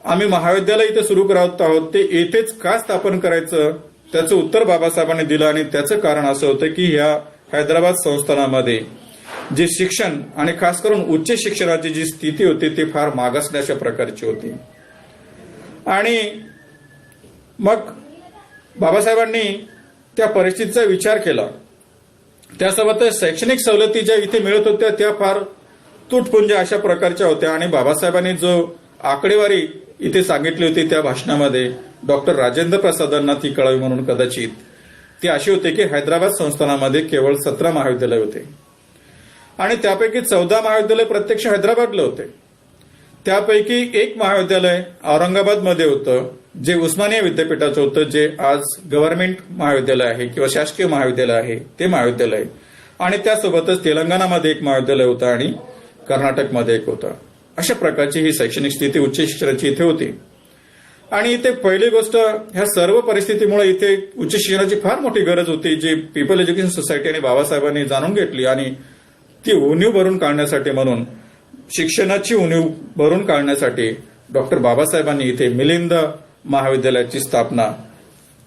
आम्ही महाविद्यालय इथे सुरू करत आहोत ते येथेच का स्थापन करायचं, त्याचं उत्तर बाबासाहेबांनी दिलं. आणि त्याचं कारण असं होतं की ह्या हैदराबाद संस्थानामध्ये जे शिक्षण आणि खास करून उच्च शिक्षणाची जी स्थिती होती ती फार मागासण्याच्या प्रकारची होती. आणि मग बाबासाहेबांनी त्या परिस्थितीचा विचार केला. त्यासोबतच शैक्षणिक सवलती ज्या इथे मिळत होत्या त्या फार तुटपुंज अशा प्रकारच्या होत्या. आणि बाबासाहेबांनी जो आकडेवारी इथे सांगितली होती त्या भाषणामध्ये डॉक्टर राजेंद्र प्रसादांना ती कळावी म्हणून कदाचित ती अशी होती की हैदराबाद संस्थानामध्ये केवळ 17 महाविद्यालय होते आणि त्यापैकी 14 महाविद्यालय प्रत्यक्ष हैदराबादला होते. त्यापैकी एक महाविद्यालय औरंगाबादमध्ये होतं जे उस्मानिया विद्यापीठाचं होतं, जे आज गव्हर्नमेंट महाविद्यालय आहे किंवा शासकीय महाविद्यालय आहे ते महाविद्यालय. आणि त्यासोबतच तेलंगणामध्ये एक महाविद्यालय होतं आणि कर्नाटकमध्ये एक होतं. अशा प्रकारची ही शैक्षणिक स्थिती उच्च शिक्षणाची इथे होती. आणि इथे पहिली गोष्ट, ह्या सर्व परिस्थितीमुळे इथे उच्च शिक्षणाची फार मोठी गरज होती जी पीपल एज्युकेशन सोसायटी आणि बाबासाहेबांनी जाणून घेतली. आणि ती उणीव भरून काढण्यासाठी म्हणून शिक्षणाची उणीव भरून काढण्यासाठी डॉक्टर बाबासाहेबांनी इथे मिलिंद महाविद्यालयाची स्थापना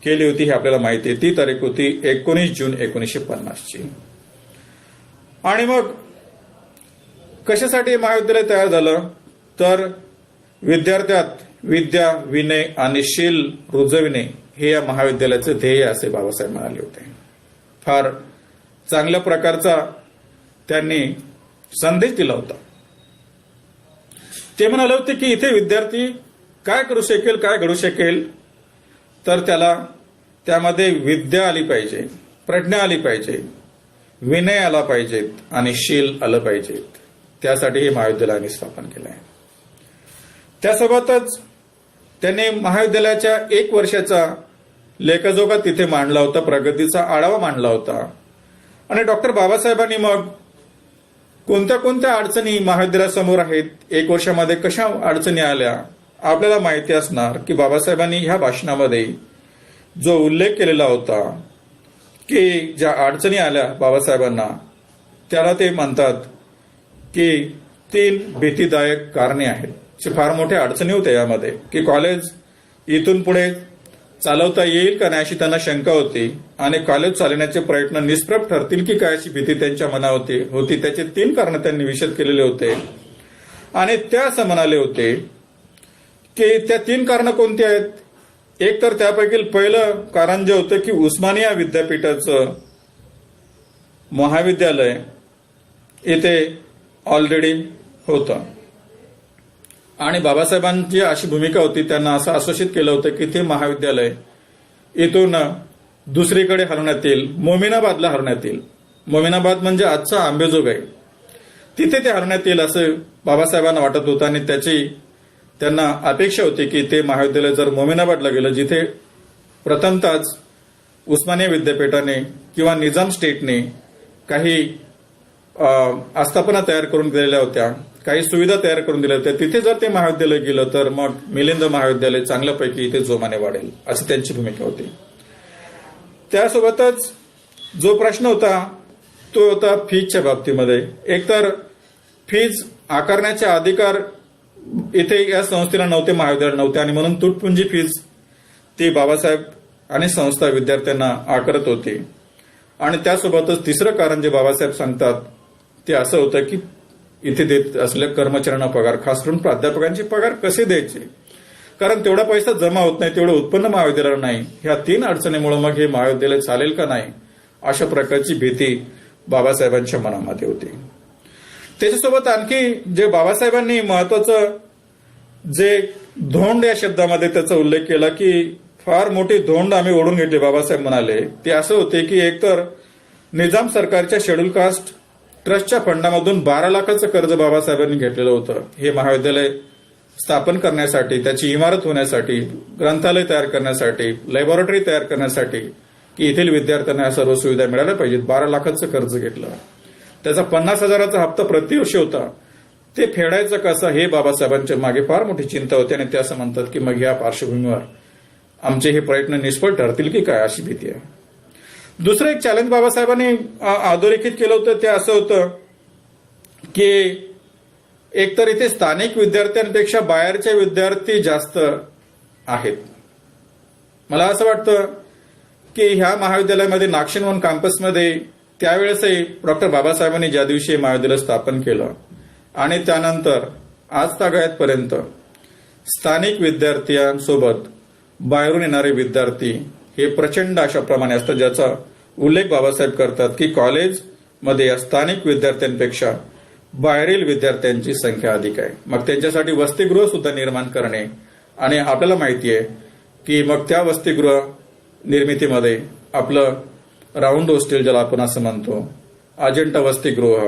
केली होती. हे आपल्याला माहिती आहे. ती तारीख होती 19 जून 1950ची. आणि मग कशासाठी हे महाविद्यालय तयार झालं तर विद्यार्थ्यात विद्या, विनय आणि शील रुजविणे हे या महाविद्यालयाचे ध्येय असे बाबासाहेब म्हणाले होते. फार चांगल्या प्रकारचा त्यांनी संदेश दिला होता. ते म्हणाले होते की इथे विद्यार्थी काय करू शकेल, काय घडू शकेल, तर त्याला त्यामध्ये विद्या आली पाहिजे, प्रज्ञा आली पाहिजे, विनय आला पाहिजेत आणि शील आलं पाहिजेत. त्यासाठी हे महाविद्यालयाने स्थापन केलं आहे. त्यासोबतच त्यांनी महाविद्यालयाच्या 1 वर्षाचा लेखाजोखा तिथे मांडला होता, प्रगतीचा आढावा मांडला होता. आणि डॉक्टर बाबासाहेबांनी मग कोणत्या कोणत्या अडचणी महाविद्यालयासमोर आहेत, 1 वर्षामध्ये कशा अडचणी आल्या, आपल्याला माहिती असणार की बाबासाहेबांनी ह्या भाषणामध्ये जो उल्लेख केलेला होता की ज्या अडचणी आल्या बाबासाहेबांना त्याला ते म्हणतात की 3 भीतीदायक कारणे आहेत. फार मोठ्या अडचणी होत्या यामध्ये की कॉलेज इथून पुढे चालवता येईल का नाही अशी त्यांना शंका होती आणि कॉलेज चालवण्याचे प्रयत्न निष्प्रभ ठरतील की काय अशी भीती त्यांच्या मनात होती. त्याचे 3 कारण त्यांनी विशद केलेले होते आणि त्या असं म्हणाले होते की त्या 3 कारणं कोणती आहेत. एक तर त्यापैकी पहिलं कारण जे होतं की उस्मानिया विद्यापीठाचं महाविद्यालय इथे ऑलरेडी होतं आणि बाबासाहेबांची अशी भूमिका होती, त्यांना असं आश्वासित केलं होतं की ते महाविद्यालय इथून दुसरीकडे हलवण्यात येईल, मोमिनाबादला हलवण्यात येईल. मोमिनाबाद म्हणजे आजचा अंबेजोगाई, तिथे ते हलवण्यात येईल असं बाबासाहेबांना वाटत होतं आणि त्याची त्यांना अपेक्षा होती की ते महाविद्यालय जर मोमिनाबादला गेलं, जिथे प्रथमतःच उस्मानिया विद्यापीठाने किंवा निजाम स्टेटने काही आस्थापना तयार करून दिलेल्या होत्या, काही सुविधा तयार करून दिल्या होत्या, तिथे जर ते महाविद्यालय गेलं तर मग मिलिंद महाविद्यालय चांगल्यापैकी इथे जोमाने वाढेल, अशी त्यांची भूमिका होती. त्यासोबतच जो प्रश्न होता तो होता फीजच्या बाबतीमध्ये. एकतर फीज आकारण्याचे अधिकार इथे या संस्थेला नव्हते, महाविद्यालयात नव्हते, आणि म्हणून तुटपुंजी फीज ती बाबासाहेब आणि संस्था विद्यार्थ्यांना आकारत होती. आणि त्यासोबतच तिसरं कारण जे बाबासाहेब सांगतात ते असं होतं की इथे देत असलेल्या कर्मचाऱ्यांना पगार, खास करून प्राध्यापकांचे पगार कसे द्यायचे, कारण तेवढा पैसा जमा होत नाही, तेवढं उत्पन्न महाविद्यालयाला नाही. ह्या 3 अडचणीमुळे मग हे महाविद्यालय चालेल का नाही, अशा प्रकारची भीती बाबासाहेबांच्या मनामध्ये होती. त्याच्यासोबत आणखी जे बाबासाहेबांनी महत्वाचं जे धोंड या शब्दामध्ये त्याचा उल्लेख केला की फार मोठी धोंड आम्ही ओढून घेतली, बाबासाहेब म्हणाले. ते असं होते की एकतर निजाम सरकारच्या शेड्यूल कास्ट ट्रस्टच्या फंडामधून 12 लाखाचं कर्ज बाबासाहेबांनी घेतलेलं होतं. हे महाविद्यालय स्थापन करण्यासाठी, त्याची इमारत होण्यासाठी, ग्रंथालय तयार करण्यासाठी, लॅबोरेटरी तयार करण्यासाठी, की येथील विद्यार्थ्यांना या सर्व सुविधा मिळाल्या पाहिजेत. 12 लाखाचं कर्ज घेतलं. त्याचा 50,000चा हप्ता प्रतिवर्षी होता. ते फेडायचं कसं, हे बाबासाहेबांच्या मागे फार मोठी चिंता होती. आणि ते असं म्हणतात की मग या पार्श्वभूमीवर आमचे हे प्रयत्न निष्फळ ठरतील की काय, अशी भीती आहे. दुसरं एक चॅलेंज बाबासाहेबांनी अधोरेखित केलं होतं, ते असं होतं की एकतर इथे स्थानिक विद्यार्थ्यांपेक्षा बाहेरचे विद्यार्थी जास्त आहेत. मला असं वाटतं की ह्या महाविद्यालयामध्ये नागशेनवन कॅम्पसमध्ये त्यावेळेसही डॉक्टर बाबासाहेबांनी ज्या दिवशी महाविद्यालय स्थापन केलं आणि त्यानंतर आज तागायतपर्यंत स्थानिक विद्यार्थ्यांसोबत बाहेरून येणारे विद्यार्थी हे प्रचंड अशा प्रमाणे असतात, ज्याचा उल्लेख बाबासाहेब करतात की कॉलेजमध्ये या स्थानिक विद्यार्थ्यांपेक्षा बाहेरील विद्यार्थ्यांची संख्या अधिक आहे. मग त्यांच्यासाठी वसतिगृह सुद्धा निर्माण करणे, आणि आपल्याला माहिती आहे की मग त्या वसतिगृह निर्मितीमध्ये आपलं राऊंड हॉस्टेल, ज्याला आपण असं म्हणतो, अजंठा वसतिगृह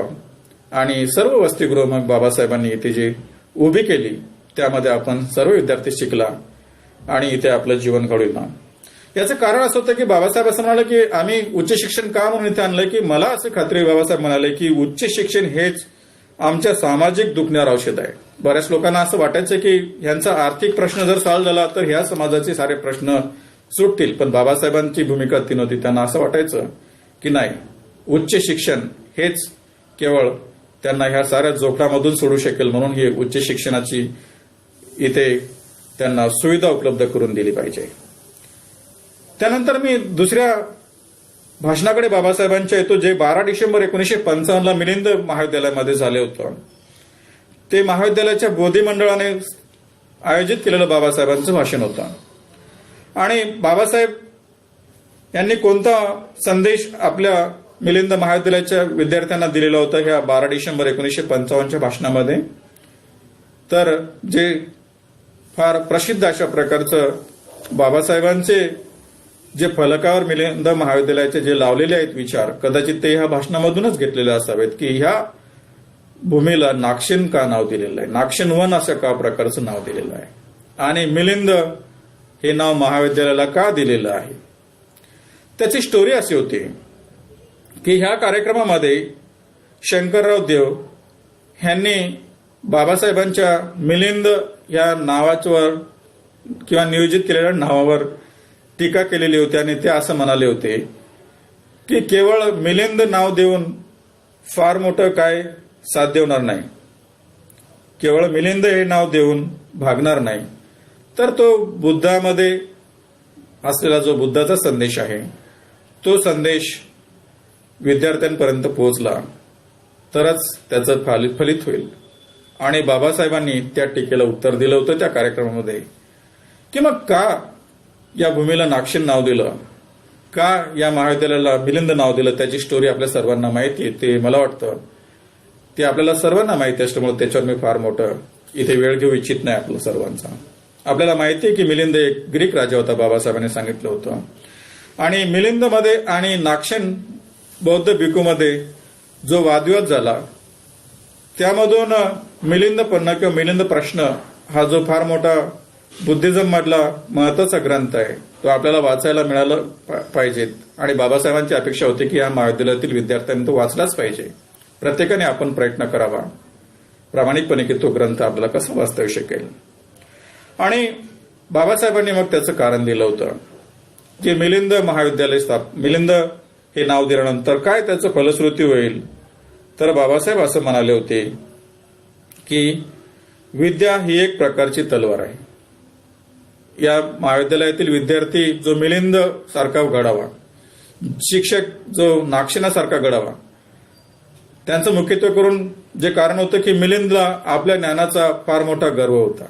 आणि सर्व वसतिगृह मग बाबासाहेबांनी इथे जी उभी केली त्यामध्ये आपण सर्व विद्यार्थी शिकला आणि इथे आपलं जीवन घडवलं. याचं कारण असं होतं की बाबासाहेब असं म्हणाले की आम्ही उच्च शिक्षण का म्हणून इथे आणलंय, की मला असं खात्री बाबासाहेब म्हणाले की उच्च शिक्षण हेच आमच्या सामाजिक दुखण्यावर औषध आहे. बऱ्याच लोकांना असं वाटायचं की ह्यांचा आर्थिक प्रश्न जर सॉल्व्ह झाला तर ह्या समाजाचे सारे प्रश्न सुटतील, पण बाबासाहेबांची भूमिका ती नव्हती. त्यांना असं वाटायचं की नाही, उच्च शिक्षण हेच केवळ त्यांना ह्या साऱ्या जोखडामधून सोडू शकेल, म्हणून ही उच्च शिक्षणाची इथे त्यांना सुविधा उपलब्ध करून दिली पाहिजे. त्यानंतर मी दुसऱ्या भाषणाकडे बाबासाहेबांच्या येतो, जे 12 डिसेंबर 1955 मिलिंद महाविद्यालयामध्ये झाले होतं. ते महाविद्यालयाच्या बोधी मंडळाने आयोजित केलेलं बाबासाहेबांचं भाषण होतं. आणि बाबासाहेब यांनी कोणता संदेश आपल्या मिलिंद महाविद्यालयाच्या विद्यार्थ्यांना दिलेला होता ह्या 12 डिसेंबर 1955च्या भाषणामध्ये, तर जे फार प्रसिद्ध अशा प्रकारचं बाबासाहेबांचे जे फलकावर मिलिंद महाविद्यालयाचे जे लावलेले आहेत विचार, कदाचित ते ह्या भाषणामधूनच घेतलेले असावेत, की ह्या भूमीला नागशेन का नाव दिलेलं आहे, नागशेनवन असं का प्रकारचं नाव दिलेलं आहे, आणि मिलिंद हे नाव महाविद्यालयाला का दिलेलं आहे. त्याची स्टोरी अशी होती की ह्या कार्यक्रमामध्ये शंकरराव देव यांनी बाबासाहेबांच्या मिलिंद या नावावर किंवा नियोजित केलेल्या नावावर टीका केलेली होती. आणि ते असं म्हणाले होते की केवळ मिलिंद नाव देऊन फार मोठं काय साध्य होणार नाही, केवळ मिलिंद हे नाव देऊन भागणार नाही, तर तो बुद्धामध्ये असलेला जो बुद्धाचा संदेश आहे तो संदेश विद्यार्थ्यांपर्यंत पोहोचला तरच त्याचं फलित होईल. आणि बाबासाहेबांनी त्या टीकेला उत्तर दिलं होतं त्या कार्यक्रमामध्ये की मग का या भूमीला नागशेन नाव दिलं, का या महाविद्यालयाला मिलिंद नाव दिलं. त्याची स्टोरी आपल्या सर्वांना माहिती आहे. ते मला वाटतं ते आपल्याला सर्वांना माहिती असल्यामुळे त्याच्यावर मी फार मोठं इथे वेळ घेऊ इच्छित नाही आपल्या सर्वांचा. आपल्याला माहिती आहे की मिलिंद एक ग्रीक राजा होता, बाबासाहेबांनी सांगितलं होतं. आणि मिलिंदमध्ये आणि नागशेन बौद्ध भिकूमध्ये जो वादविवाद झाला त्यामधून मिलिंद पन्न किंवा मिलिंद प्रश्न हा जो फार मोठा बुद्धिझम मधला महत्वाचा ग्रंथ आहे तो आपल्याला वाचायला मिळाला पाहिजेत आणि बाबासाहेबांची अपेक्षा होती की या महाविद्यालयातील विद्यार्थ्यांनी तो वाचलाच पाहिजे. प्रत्येकाने आपण प्रयत्न करावा प्रामाणिकपणे की तो ग्रंथ आपल्याला कसा वाचता येऊ शकेल. आणि बाबासाहेबांनी मग त्याचं कारण दिलं होतं की मिलिंद महाविद्यालय मिलिंद हे नाव दिल्यानंतर काय त्याचं फलश्रुती होईल. तर बाबासाहेब असं म्हणाले होते की विद्या ही एक प्रकारची तलवार आहे. या महाविद्यालयातील विद्यार्थी जो मिलिंद सारखा घडावा, शिक्षक जो नागसेनासारखा घडावा, त्यांचं मुख्यत्वे करून जे कारण होतं की मिलिंदला आपल्या ज्ञानाचा फार मोठा गर्व होता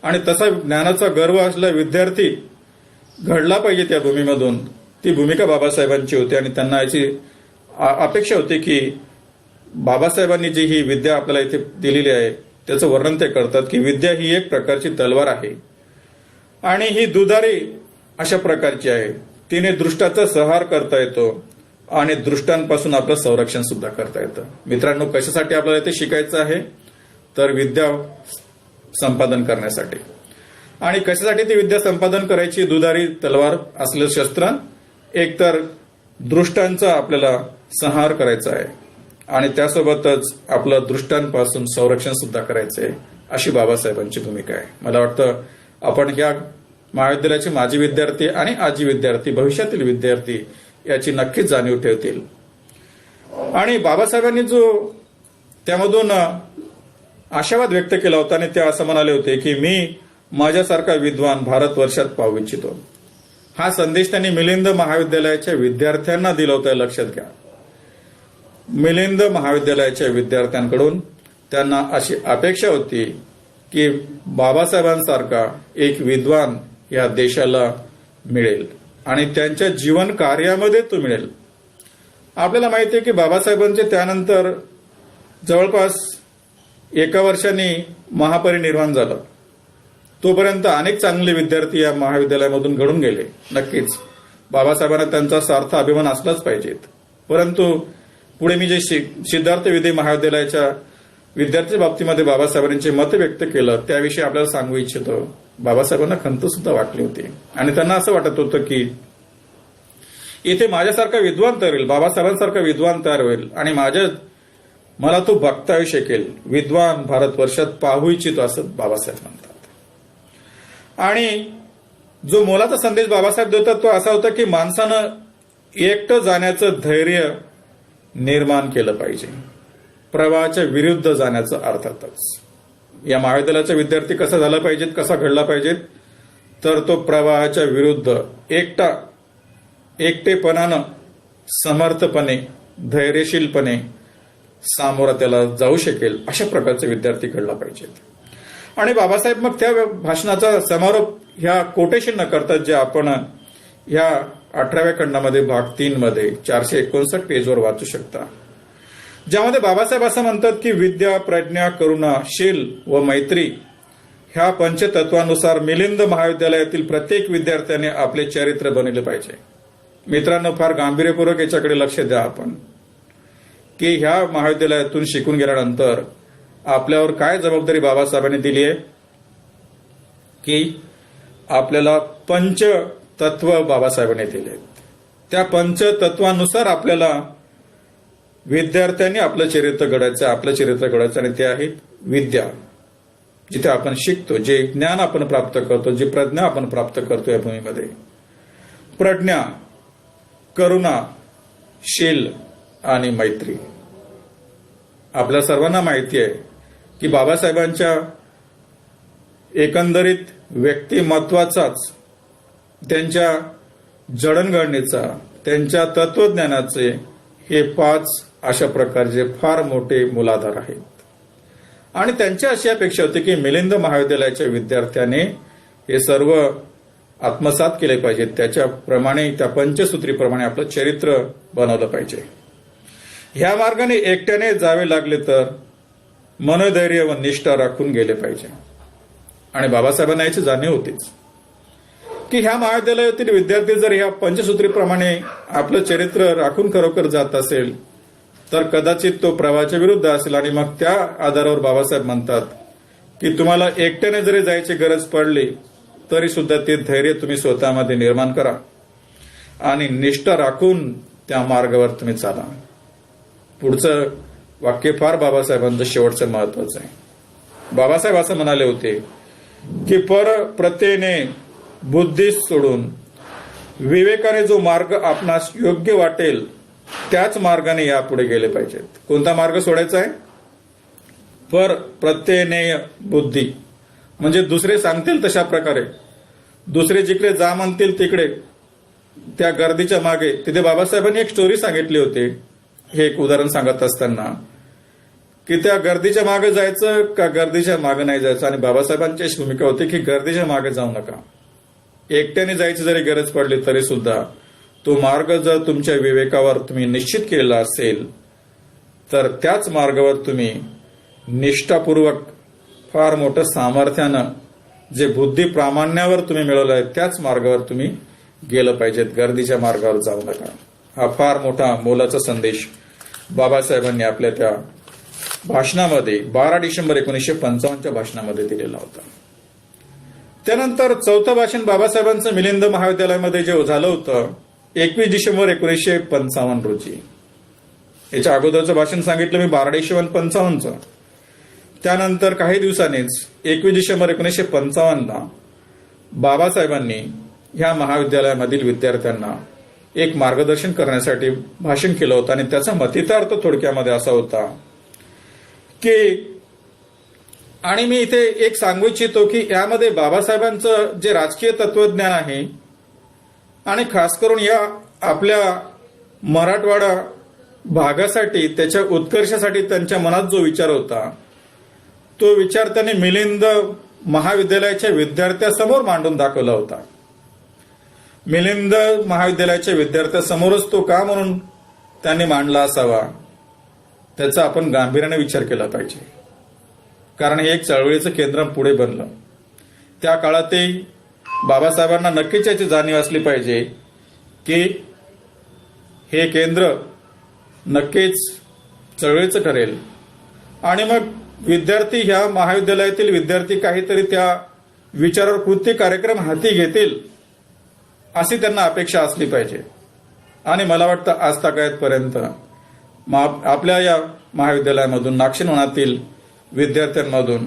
आणि तसा ज्ञानाचा गर्व असलेला विद्यार्थी घडला पाहिजे त्या भूमीमधून. ती भूमिका बाबासाहेबांची होती आणि त्यांना याची अपेक्षा होती की बाबासाहेबांनी जी ही विद्या आपल्याला इथे दिलेली आहे त्याचं वर्णन ते करतात की विद्या ही एक प्रकारची तलवार आहे आणि ही दुधारी अशा प्रकारची आहे. तिने दृष्टाचा संहार करता येतो आणि दृष्टांपासून आपलं संरक्षण सुद्धा करता येतं. मित्रांनो, कशासाठी आपल्याला इथे शिकायचं आहे तर विद्या संपादन करण्यासाठी. आणि कशासाठी ती विद्या संपादन करायची? दुधारी तलवार असलेलं शस्त्र एकतर दृष्टांचा आपल्याला संहार करायचा आहे आणि त्यासोबतच आपलं दृष्टांपासून संरक्षण सुद्धा करायचं आहे, अशी बाबासाहेबांची भूमिका आहे. मला वाटतं आपण या महाविद्यालयाचे माजी विद्यार्थी आणि आजी विद्यार्थी, भविष्यातील विद्यार्थी याची नक्कीच जाणीव ठेवतील. आणि बाबासाहेबांनी जो त्यामधून आशावाद व्यक्त केला होता आणि ते असं म्हणाले होते की मी माझ्यासारखा विद्वान भारतवर्षात पाहू इच्छितो. हा संदेश त्यांनी मिलिंद महाविद्यालयाच्या विद्यार्थ्यांना दिला होता, लक्षात घ्या. मिलिंद महाविद्यालयाच्या विद्यार्थ्यांकडून त्यांना अशी अपेक्षा होती की बाबासाहेबांसारखा एक विद्वान या देशाला मिळेल आणि त्यांच्या जीवन कार्यामध्ये तो मिळेल. आपल्याला माहिती आहे की बाबासाहेबांचे त्यानंतर जवळपास 1 वर्षांनी महापरिनिर्वाण झालं. तोपर्यंत अनेक चांगले विद्यार्थी या महाविद्यालयामधून घडून गेले. नक्कीच बाबासाहेबांना त्यांचा सार्थ अभिमान असलाच पाहिजेत. परंतु पुढे मी जे सिद्धार्थ विद्या महाविद्यालयाच्या विद्यार्थी बाबतीमध्ये बाबासाहेबांचे मत व्यक्त केलं त्याविषयी आपल्याला सांगू इच्छितो. बाबासाहेबांना खंत सुद्धा वाटली होती आणि त्यांना असं वाटत होतं की इथे माझ्यासारखा विद्वान तयार होईल, बाबासाहेबांसारखा विद्वान तयार होईल आणि मला तो बघता येऊ शकेल. विद्वान भारतवर्षात पाहू इच्छितो असं बाबासाहेब म्हणतात. आणि जो मोलाचा संदेश बाबासाहेब देतात तो असा होता की माणसानं एकटं जाण्याचं धैर्य निर्माण केलं पाहिजे, प्रवाहाच्या विरुद्ध जाण्याचं. अर्थातच या महाविद्यालयाचा विद्यार्थी कसा झाला पाहिजेत, कसा घडला पाहिजेत तर तो प्रवाहाच्या विरुद्ध एकटेपणानं समर्थपणे धैर्यशीलपणे सामोरा त्याला जाऊ शकेल अशा प्रकारचे विद्यार्थी घडला पाहिजेत. आणि बाबासाहेब मग त्या भाषणाचा समारोप ह्या कोटेशन करतात जे आपण ह्या 18व्या खंडामध्ये भाग 3 मध्ये 459 पेजवर वाचू शकता, ज्यामध्ये बाबासाहेब असं म्हणतात की विद्या, प्रज्ञा, करुणा, शील व मैत्री ह्या पंचतत्वानुसार मिलिंद महाविद्यालयातील प्रत्येक विद्यार्थ्याने आपले चरित्र बनवले पाहिजे. मित्रांनो, फार गांभीर्यपूर्वक याच्याकडे लक्ष द्या आपण की ह्या महाविद्यालयातून शिकून गेल्यानंतर आपल्यावर काय जबाबदारी बाबासाहेबांनी दिली आहे की आपल्याला पंचतत्व बाबासाहेबांनी दिले. त्या पंचतत्वानुसार आपल्याला विद्यार्थ्यांनी आपलं चरित्र घडायचं आणि ते आहे विद्या. जिथे आपण शिकतो, जे ज्ञान आपण प्राप्त करतो, जी प्रज्ञा आपण प्राप्त करतो या भूमीमध्ये. प्रज्ञा, करुणा, शील आणि मैत्री. आपल्या सर्वांना माहिती आहे की बाबासाहेबांच्या एकंदरीत व्यक्तिमत्वाचाच, त्यांच्या जडणघडणीचा, त्यांच्या तत्वज्ञानाचे हे 5 अशा प्रकारचे फार मोठे मूलाधार आहेत. आणि त्यांची अशी अपेक्षा होती की मिलिंद महाविद्यालयाच्या विद्यार्थ्याने हे सर्व आत्मसात केले पाहिजे. त्याच्याप्रमाणे, त्या पंचसूत्रीप्रमाणे आपलं चरित्र बनवलं पाहिजे. ह्या मार्गाने एकट्याने जावे लागले तर मनोधैर्य व निष्ठा राखून गेले पाहिजे. आणि बाबासाहेबांना याची जाणीव होतीच की ह्या महाविद्यालयातील विद्यार्थी जर ह्या पंचसूत्रीप्रमाणे आपलं चरित्र राखून खरोखर जात असेल तर कदाचित तो प्रवाहाच्या विरुद्ध असेल. आणि मग त्या आधारावर बाबासाहेब म्हणतात की तुम्हाला एकट्याने जरी जायची गरज पडली तरी सुद्धा ते धैर्य तुम्ही स्वतःमध्ये निर्माण करा आणि निष्ठा राखून त्या मार्गावर तुम्ही चाला. पुढचं वाक्य फार बाबासाहेबांचं शेवटचं महत्वाचं आहे. बाबासाहेब असं म्हणाले होते की पर प्रत्येने बुद्धीस सोडून विवेकाने जो मार्ग आपणास योग्य वाटेल त्याच मार्गाने यापुढे गेले पाहिजेत. कोणता मार्ग सोडायचा आहे? पर प्रत्येने बुद्धी, म्हणजे दुसरे सांगतील तशा प्रकारे, दुसरे जिकडे जा म्हणतील तिकडे, त्या गर्दीच्या मागे. तिथे बाबासाहेबांनी एक स्टोरी सांगितली होती, हे एक उदाहरण सांगत असताना, की त्या गर्दीच्या मागे जायचं का गर्दीच्या मागे नाही जायचं. आणि बाबासाहेबांची अशी भूमिका होती की गर्दीच्या मागे जाऊ नका. एकट्याने जायची जरी गरज पडली तरी सुद्धा तो मार्ग जर तुमच्या विवेकावर तुम्ही निश्चित केलेला असेल तर त्याच मार्गावर तुम्ही निष्ठापूर्वक फार मोठं सामर्थ्यानं जे बुद्धी प्रामाण्यावर तुम्ही मिळवलं आहे त्याच मार्गावर तुम्ही गेलं पाहिजेत. गर्दीच्या मार्गावर जाऊ नका. हा फार मोठा मोलाचा संदेश बाबासाहेबांनी आपल्या त्या भाषणामध्ये 12 डिसेंबर 1955च्या भाषणामध्ये दिलेला होता. त्यानंतर चौथं भाषण बाबासाहेबांचं मिलिंद महाविद्यालयामध्ये जे झालं होतं 21 डिसेंबर 1955 रोजी. याच्या अगोदरचं भाषण सांगितलं मी 12 डिसेंबर 55चं. त्यानंतर काही दिवसांनीच 21 डिसेंबर 1955ला बाबासाहेबांनी ह्या महाविद्यालयामधील विद्यार्थ्यांना एक मार्गदर्शन करण्यासाठी भाषण केलं होतं. आणि त्याचा मतितार्थ थोडक्यामध्ये असा होता की, आणि मी इथे एक सांगू इच्छितो की यामध्ये बाबासाहेबांचं जे राजकीय तत्वज्ञान आहे आणि खास करून या आपल्या मराठवाडा भागासाठी, त्याच्या उत्कर्षासाठी त्यांच्या मनात जो विचार होता तो विचार त्यांनी मिलिंद महाविद्यालयाच्या विद्यार्थ्यासमोर मांडून दाखवला होता. मिलिंद महाविद्यालयाच्या विद्यार्थ्यासमोरच तो का म्हणून त्यांनी मांडला असावा त्याचा आपण गांभीर्याने विचार केला पाहिजे. कारण हे एक चळवळीचं केंद्र पुढे बनलं. त्या काळातही बाबासाहेबांना नक्कीच याची जाणीव असली पाहिजे की हे केंद्र नक्कीच चळवळीचं ठरेल आणि मग विद्यार्थी, ह्या महाविद्यालयातील विद्यार्थी काहीतरी त्या विचारावर कृती कार्यक्रम हाती घेतील अशी त्यांना अपेक्षा असली पाहिजे. आणि मला वाटतं आज तागायतपर्यंत आपल्या या महाविद्यालयामधून, नागशेनवनातील विद्यार्थ्यांमधून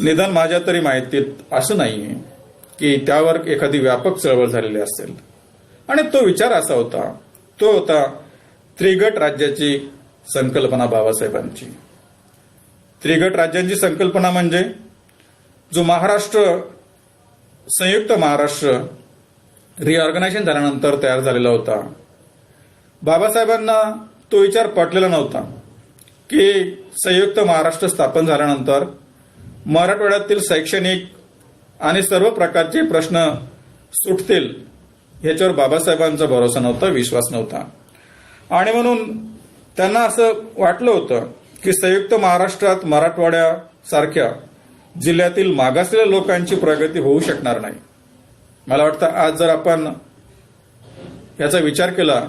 निदान माझ्या तरी माहितीत असं नाहीये की त्यावर एखादी व्यापक चळवळ झालेली असेल. आणि तो विचार असा होता, तो होता त्रिगट राज्याची संकल्पना बाबासाहेबांची. त्रिगट राज्यांची संकल्पना म्हणजे जो महाराष्ट्र, संयुक्त महाराष्ट्र रिऑर्गनायझेशन झाल्यानंतर तयार झालेला होता. बाबासाहेबांना तो विचार पटलेला नव्हता की संयुक्त महाराष्ट्र स्थापन झाल्यानंतर मराठवाड्यातील शैक्षणिक आणि सर्व प्रकारचे प्रश्न सुटतील ह्याच्यावर बाबासाहेबांचा भरोसा नव्हता, विश्वास नव्हता. आणि म्हणून त्यांना असं वाटलं होतं की संयुक्त महाराष्ट्रात मराठवाड्यासारख्या जिल्ह्यातील मागासलेल्या लोकांची प्रगती होऊ शकणार नाही. मला वाटतं आज जर आपण याचा विचार केला,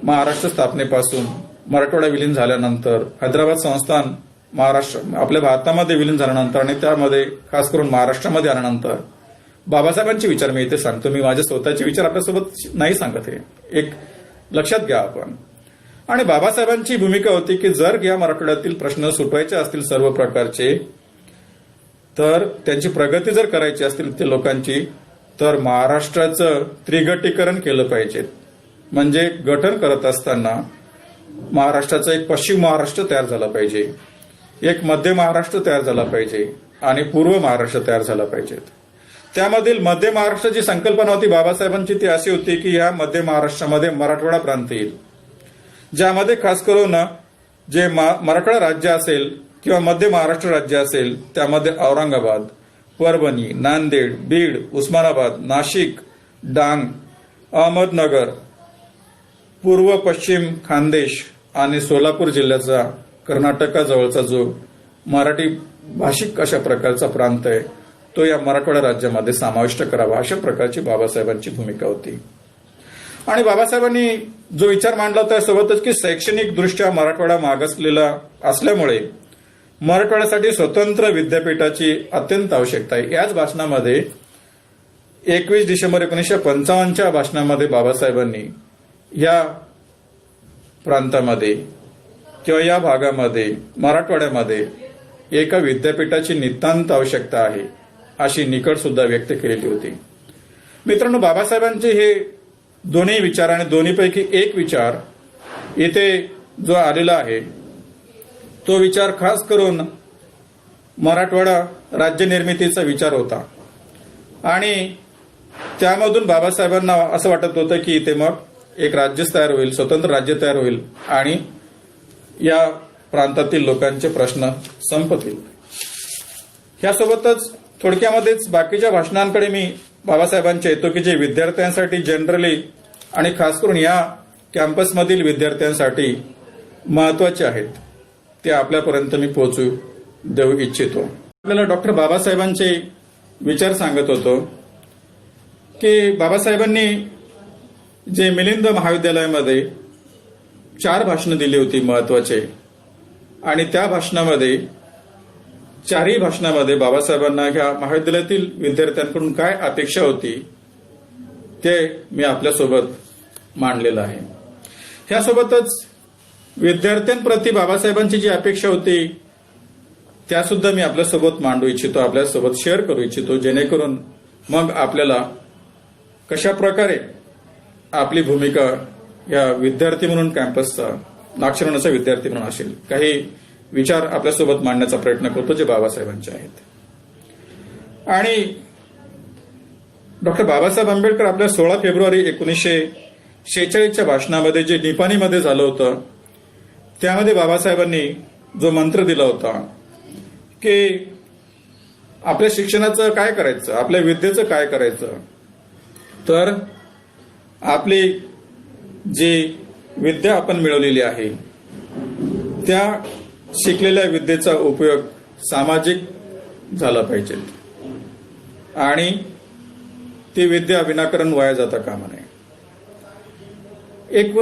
महाराष्ट्र स्थापनेपासून मराठवाडा विलीन झाल्यानंतर, हैदराबाद संस्थान महाराष्ट्र आपल्या भारतामध्ये विलीन झाल्यानंतर आणि त्यामध्ये खास करून महाराष्ट्रामध्ये आल्यानंतर बाबासाहेबांचे विचार मी इथे सांगतो. मी माझे स्वतःचे विचार आपल्यासोबत नाही सांगत, हे एक लक्षात घ्या आपण. आणि बाबासाहेबांची भूमिका होती की जर या मराठवाड्यातील प्रश्न सुटवायचे असतील सर्व प्रकारचे, तर त्यांची प्रगती जर करायची असतील ते लोकांची, तर महाराष्ट्राचं त्रिगटीकरण केलं पाहिजे. म्हणजे गठन करत असताना महाराष्ट्राचा एक पश्चिम महाराष्ट्र तयार झाला पाहिजे, एक मध्य महाराष्ट्र तयार झाला पाहिजे आणि पूर्व महाराष्ट्र तयार झाला पाहिजेत. त्यामधील मध्य महाराष्ट्राची संकल्पना होती बाबासाहेबांची, ती अशी होती की या मध्य महाराष्ट्रामध्ये मराठवाडा प्रांत येईल, ज्यामध्ये खास करून जे मराठवाडा राज्य असेल किंवा मध्य महाराष्ट्र राज्य असेल त्यामध्ये औरंगाबाद, परभणी, नांदेड, बीड, उस्मानाबाद, नाशिक, डांग, अहमदनगर, पूर्व पश्चिम खानदेश आणि सोलापूर जिल्ह्याचा कर्नाटकाजवळचा जो मराठी भाषिक अशा प्रकारचा प्रांत आहे तो या मराठवाडा राज्यामध्ये समाविष्ट करावा, अशा प्रकारची बाबासाहेबांची भूमिका होती. आणि बाबासाहेबांनी जो विचार मांडला त्यासोबतच की शैक्षणिक दृष्ट्या मराठवाडा मागासलेला असल्यामुळे मराठवाड्यासाठी स्वतंत्र विद्यापीठाची अत्यंत आवश्यकता आहे. याच भाषणामध्ये 21 डिसेंबर 1955च्या भाषणामध्ये बाबासाहेबांनी या प्रांतामध्ये किंवा या भागामध्ये मराठवाड्यामध्ये एका विद्यापीठाची नितांत आवश्यकता आहे अशी निकड सुद्धा व्यक्त केलेली होती. मित्रांनो, बाबासाहेबांचे हे दोन्ही विचार आणि दोन्हीपैकी एक विचार इथे जो आलेला आहे तो विचार खास करून मराठवाडा राज्य निर्मितीचा विचार होता आणि त्यामधून बाबासाहेबांना असं वाटत होतं की इथे मग एक राज्यच तयार होईल, स्वतंत्र राज्य तयार होईल आणि या प्रांतातील लोकांचे प्रश्न संपतील. यासोबतच थोडक्यामध्येच बाकीच्या भाषणांकडे मी बाबासाहेबांच्या येतो की जे विद्यार्थ्यांसाठी जनरली आणि खास करून या कॅम्पसमधील विद्यार्थ्यांसाठी महत्वाचे आहेत ते आपल्यापर्यंत मी पोहोचू देऊ इच्छितो. आपल्याला डॉक्टर बाबासाहेबांचे विचार सांगत होतो की बाबासाहेबांनी जे मिलिंद महाविद्यालयामध्ये 4 भाषणं दिली होती महत्वाचे आणि त्या भाषणामध्ये 4ही भाषणामध्ये बाबासाहेबांना ह्या महाविद्यालयातील विद्यार्थ्यांकडून काय अपेक्षा होती ते मी आपल्यासोबत मांडलेलं आहे. ह्यासोबतच विद्यार्थ्यांप्रती बाबासाहेबांची जी अपेक्षा होती त्यासुद्धा मी आपल्यासोबत मांडू इच्छितो, आपल्यासोबत शेअर करू इच्छितो, जेणेकरून मग आपल्याला कशा प्रकारे आपली भूमिका या विद्यार्थी म्हणून कॅम्पसचा नागशरणाचा विद्यार्थी म्हणून असेल. काही विचार आपल्यासोबत मांडण्याचा प्रयत्न करतो जे बाबासाहेबांचे आहेत. आणि डॉक्टर बाबासाहेब आंबेडकर आपल्या 16 फेब्रुवारी 1946च्या भाषणामध्ये जे निपाणीमध्ये झालं होतं त्यामध्ये बाबासाहेबांनी जो मंत्र दिला होता की आपल्या शिक्षणाचं काय करायचं, आपल्या विद्येचं काय करायचं, तर आपली जी विद्या आपण मिळवलेली आहे त्या शिकलेल्या विद्येचा उपयोग सामाजिक झाला पाहिजे आणि ती विद्या विनाकारण वाया जाता कामा नये. एक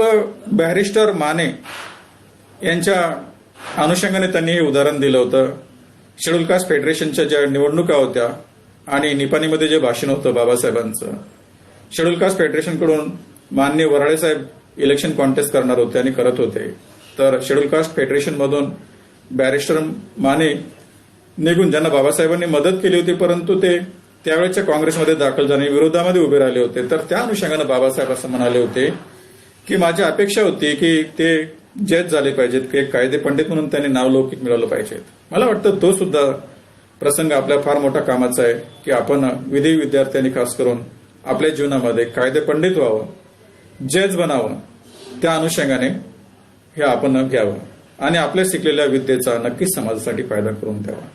बॅरिस्टर माने यांच्या अनुषंगाने त्यांनी हे उदाहरण दिलं होतं. शेड्यूल कास्ट फेडरेशनच्या ज्या निवडणुका होत्या आणि निपाणीमध्ये जे भाषण होतं बाबासाहेबांचं, शेड्यूल कास्ट फेडरेशनकडून माननीय वराळे साहेब इलेक्शन कॉन्टेस्ट करणार होते आणि करत होते. तर शेड्यूल कास्ट फेडरेशनमधून बॅरिस्टर माने निघून ज्यांना बाबासाहेबांनी मदत केली होती परंतु ते त्यावेळेच्या काँग्रेसमध्ये दाखल झाले, विरोधामध्ये उभे राहिले होते. तर त्या अनुषंगाने बाबासाहेब असं म्हणाले होते की माझी अपेक्षा होती की ते जज झाले पाहिजेत, की एक कायदे पंडित म्हणून त्यांनी नावलौकिक मिळवलं पाहिजे. मला वाटतं तो सुद्धा प्रसंग आपल्या फार मोठा कामाचा आहे की आपण विधी विद्यार्थ्यांनी खास करून आपल्या जीवनामध्ये कायदे पंडित व्हावं, जज बनावं. त्या अनुषंगाने हे आपण घ्यावं आणि आपल्या शिकलेल्या विद्येचा नक्कीच समाजासाठी फायदा करून द्यावा.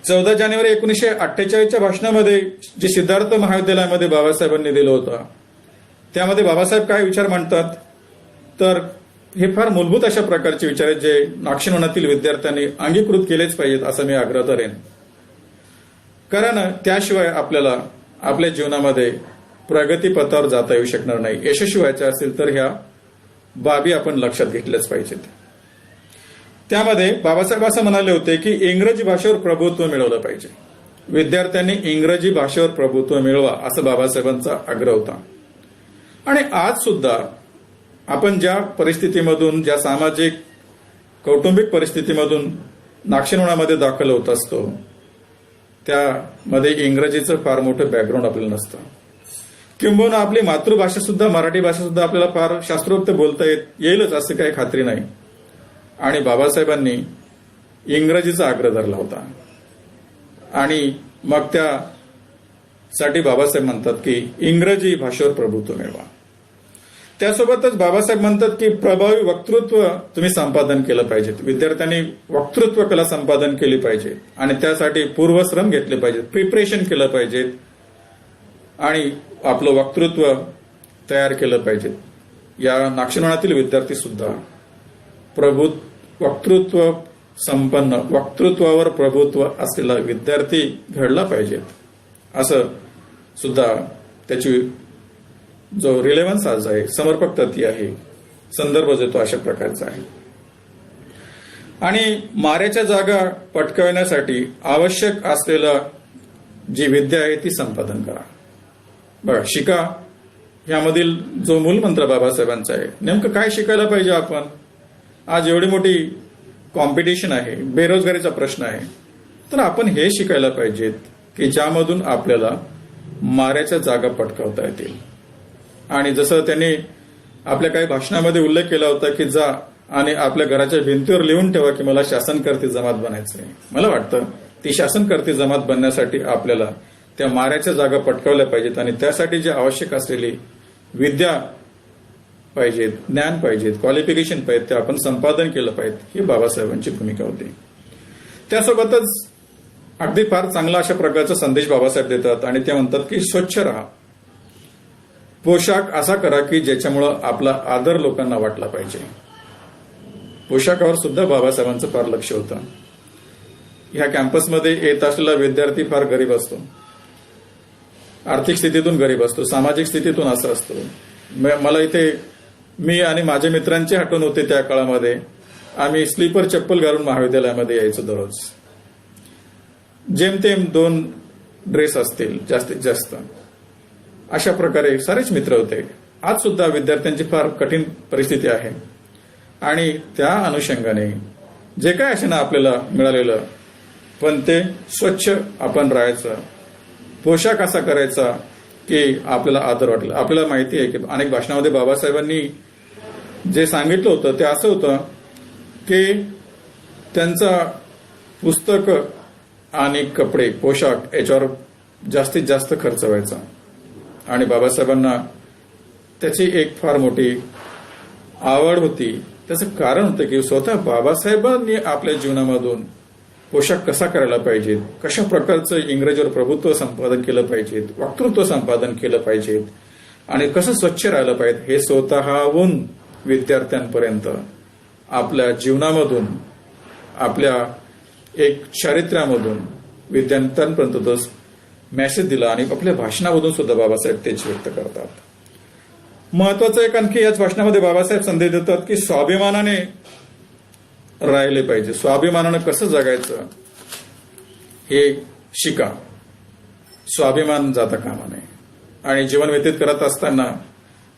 14 जानेवारी 1948च्या भाषणामध्ये जे सिद्धार्थ महाविद्यालयामध्ये बाबासाहेबांनी दिलं होतं त्यामध्ये बाबासाहेब काय विचार मांडतात तर हे फार मूलभूत अशा प्रकारचे विचार आहेत जे नागशेनवनातील विद्यार्थ्यांनी अंगीकृत केलेच पाहिजेत असं मी आग्रह करेन. कारण त्याशिवाय आपल्याला आपल्या जीवनामध्ये प्रगतीपथावर जाता येऊ शकणार नाही. यशस्वी व्हायचे असेल तर ह्या बाबी आपण लक्षात घेतल्याच पाहिजेत. त्यामध्ये बाबासाहेब असं म्हणाले होते की इंग्रजी भाषेवर प्रभुत्व मिळवलं पाहिजे. विद्यार्थ्यांनी इंग्रजी भाषेवर प्रभुत्व मिळवा असं बाबासाहेबांचा आग्रह होता. आणि आज सुद्धा आपण ज्या परिस्थितीमधून, ज्या सामाजिक कौटुंबिक परिस्थितीमधून नागशेनवनामध्ये दाखल होत असतो त्यामध्ये इंग्रजीचं फार मोठं बॅकग्राऊंड आपल्याला नसतं. किंबहुना आपली मातृभाषा सुद्धा, मराठी भाषा सुद्धा आपल्याला फार शास्त्रोक्त बोलता येईलच असं काही खात्री नाही. आणि बाबासाहेबांनी इंग्रजीचा आग्रह धरला होता आणि मग त्यासाठी बाबासाहेब म्हणतात की इंग्रजी भाषेवर प्रभुत्व मिळवा. त्यासोबतच बाबासाहेब म्हणतात की प्रभावी वक्तृत्व तुम्ही संपादन केलं पाहिजे. विद्यार्थ्यांनी वक्तृत्व कला संपादन केली पाहिजे आणि त्यासाठी पूर्वश्रम घेतले पाहिजेत, प्रिपरेशन केलं पाहिजे आणि आपलं वक्तृत्व तयार केलं पाहिजे. या नागशेनवनातील विद्यार्थी सुद्धा वक्तृत्व संपन्न, वक्तृत्वावर प्रभुत्व असलेला विद्यार्थी घडला पाहिजेत असं सुद्धा त्याची जो रिलेव्हन्स आज आहे, समर्पक तत्त्व आहे, संदर्भ जो तो अशा प्रकारचा आहे. आणि माऱ्याच्या जागा पटकावण्यासाठी आवश्यक असलेलं जी विद्या आहे ती संपादन करा. बघा, शिका यामधील जो मूलमंत्र बाबासाहेबांचा आहे, नेमकं काय शिकायला पाहिजे आपण? आज एवढी मोठी कॉम्पिटिशन आहे, बेरोजगारीचा प्रश्न आहे, तर आपण हे शिकायला पाहिजेत की ज्यामधून आपल्याला माऱ्याच्या जागा पटकावता येतील. आणि जसं त्यांनी आपल्या काही भाषणामध्ये उल्लेख केला होता की जा आणि आपल्या घराच्या भिंतीवर लिहून ठेवा की मला शासनकर्ती जमात बनायचं आहे. मला वाटतं ती शासनकर्ती जमात बनण्यासाठी आपल्याला त्या माऱ्याच्या जागा पटकावल्या पाहिजेत आणि त्यासाठी जे आवश्यक असलेली विद्या पाहिजेत, ज्ञान पाहिजेत, क्वालिफिकेशन पाहिजे, ते आपण संपादन केलं पाहिजे. ही बाबासाहेबांची भूमिका होती. त्यासोबतच अगदी फार चांगला अशा प्रकारचा संदेश बाबासाहेब देतात आणि ते म्हणतात की स्वच्छ राहा, पोशाख असा करा की ज्याच्यामुळं आपला आदर लोकांना वाटला पाहिजे. पोशाखावर सुद्धा बाबासाहेबांचं फार लक्ष होतं. ह्या कॅम्पसमध्ये येत असलेला विद्यार्थी फार गरीब असतो, आर्थिक स्थितीतून गरीब असतो, सामाजिक स्थितीतून असं असतो. मला इथे मी आणि माझ्या मित्रांची आठवण होते. त्या काळामध्ये आम्ही स्लीपर चप्पल घालून महाविद्यालयामध्ये यायचो दररोज. जेमतेम 2 ड्रेस असतील जास्तीत जास्त, अशा प्रकारे सारेच मित्र होते. आज सुद्धा विद्यार्थ्यांची फार कठीण परिस्थिती आहे आणि त्या अनुषंगाने जे काय असे ना आपल्याला मिळालेलं, पण ते स्वच्छ आपण राहायचं, पोशाख असा करायचा की आपल्याला आदर वाटेल. आपल्याला माहिती आहे की अनेक भाषणामध्ये बाबासाहेबांनी जे सांगितलं होतं ते असं होतं की त्यांचा पुस्तक आणि कपडे, पोशाख याच्यावर जास्तीत जास्त खर्च व्हायचा आणि बाबासाहेबांना त्याची एक फार मोठी आवड होती. त्याचं कारण होतं की स्वतः बाबासाहेबांनी आपल्या जीवनामधून पोशाख कसा करायला पाहिजे, कशा प्रकारचं इंग्रजीवर प्रभुत्व संपादन केलं पाहिजे, वक्तृत्व संपादन केलं पाहिजे आणि कसं स्वच्छ राहायला पाहिजे हे स्वतःहून विद्यार्थ्यांपर्यंत आपल्या जीवनामधून, आपल्या एक चारित्र्यामधून विद्यार्थ्यांपर्यंत तो मेसेज दिला आणि आपल्या भाषणामधून सुद्धा बाबासाहेब तेच व्यक्त करतात. महत्वाचं एक आणखी याच भाषणामध्ये बाबासाहेब संदेश देतात की स्वाभिमानाने राहिले पाहिजे. स्वाभिमानानं कसं जगायचं हे शिका. स्वाभिमान जाता कामा नये आणि जीवन व्यतीत करत असताना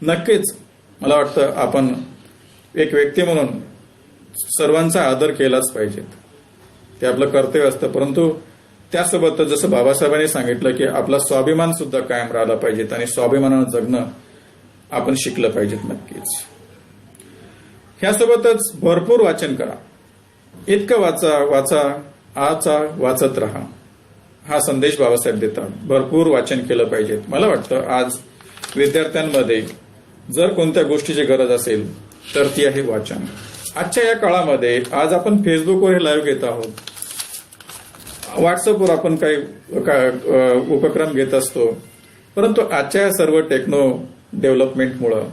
नक्कीच मला वाटतं आपण एक व्यक्ती म्हणून सर्वांचा आदर केलाच पाहिजे. ते आपलं कर्तव्य असतं, परंतु त्यासोबत जसं बाबासाहेबांनी सांगितलं की आपला स्वाभिमान सुद्धा कायम राहिला पाहिजेत आणि स्वाभिमानानं जगणं आपण शिकलं पाहिजेत. नक्कीच ह्यासोबतच भरपूर वाचन करा. इतकं वाचा वाचत राहा, हा संदेश बाबासाहेब देतात. भरपूर वाचन केलं पाहिजे. मला वाटतं आज विद्यार्थ्यांमध्ये जर कोणत्या गोष्टीची गरज असेल तर ती आहे वाचन. आजच्या या काळामध्ये आज आपण फेसबुकवर हे लाईव्ह घेत आहोत, व्हॉट्सअपवर आपण काही उपक्रम घेत असतो, परंतु आजच्या या सर्व टेक्नो डेव्हलपमेंटमुळं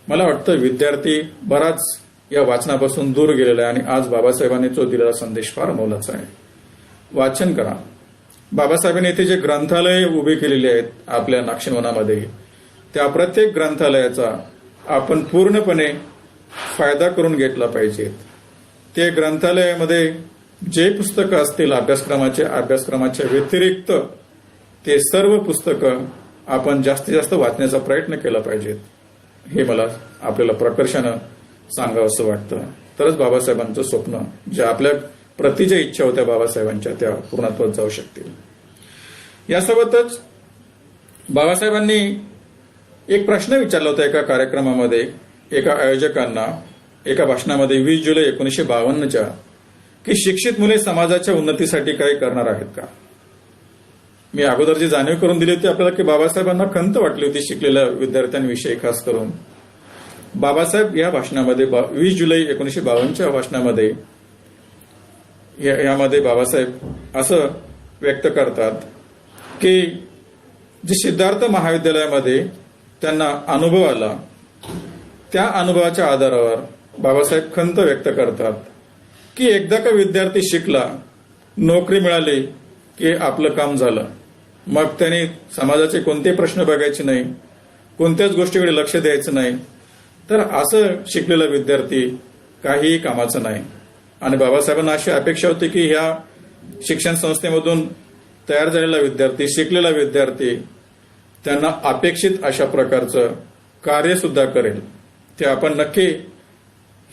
मला वाटतं विद्यार्थी बराच या वाचनापासून दूर गेलेला आहे आणि आज बाबासाहेबांनी जो दिलेला संदेश फार मोलाचा आहे. वाचन करा. बाबासाहेबांनी इथे जे ग्रंथालय उभे केलेले आहेत आपल्या नागशेनवनामध्ये, त्या प्रत्येक ग्रंथालयाचा आपण पूर्णपणे फायदा करून घेतला पाहिजे. ते ग्रंथालयामध्ये जे पुस्तकं असतील अभ्यासक्रमाच्या व्यतिरिक्त ते सर्व पुस्तकं आपण जास्तीत जास्त वाचण्याचा प्रयत्न केला पाहिजे. हे मला आपल्याला प्रकर्षानं सांगावं असं वाटतं. तरच बाबासाहेबांचं स्वप्न, जे आपल्या प्रति ज्या इच्छा होत्या बाबासाहेबांच्या, त्या पूर्णत्वात जाऊ शकतील. यासोबतच बाबासाहेबांनी एक प्रश्न विचारला होता एका कार्यक्रमामध्ये एका आयोजकांना, एका भाषणामध्ये 20 जुलै 1952च्या, की शिक्षित मुले समाजाच्या उन्नतीसाठी काही करणार आहेत का? मी अगोदर जी जाणीव करून दिली होती आपल्याला की बाबासाहेबांना खंत वाटली होती शिकलेल्या विद्यार्थ्यांविषयी खास करून. बाबासाहेब या भाषणामध्ये 20 जुलै 1952च्या भाषणामध्ये यामध्ये बाबासाहेब असं व्यक्त करतात की जे सिद्धार्थ महाविद्यालयामध्ये त्यांना अनुभव आला, त्या अनुभवाच्या आधारावर बाबासाहेब खंत व्यक्त करतात की एकदा का विद्यार्थी शिकला, नोकरी मिळाली की आपलं काम झालं, मग त्यांनी समाजाचे कोणते प्रश्न बघायचे नाही, कोणत्याच गोष्टीकडे लक्ष द्यायचं नाही. तर असं शिकलेला विद्यार्थी काहीही कामाचं नाही. आणि बाबासाहेबांना अशी अपेक्षा होती की ह्या शिक्षण संस्थेमधून तयार झालेला विद्यार्थी, शिकलेला विद्यार्थी त्यांना अपेक्षित अशा प्रकारचं कार्य सुद्धा करेल. ते आपण नक्की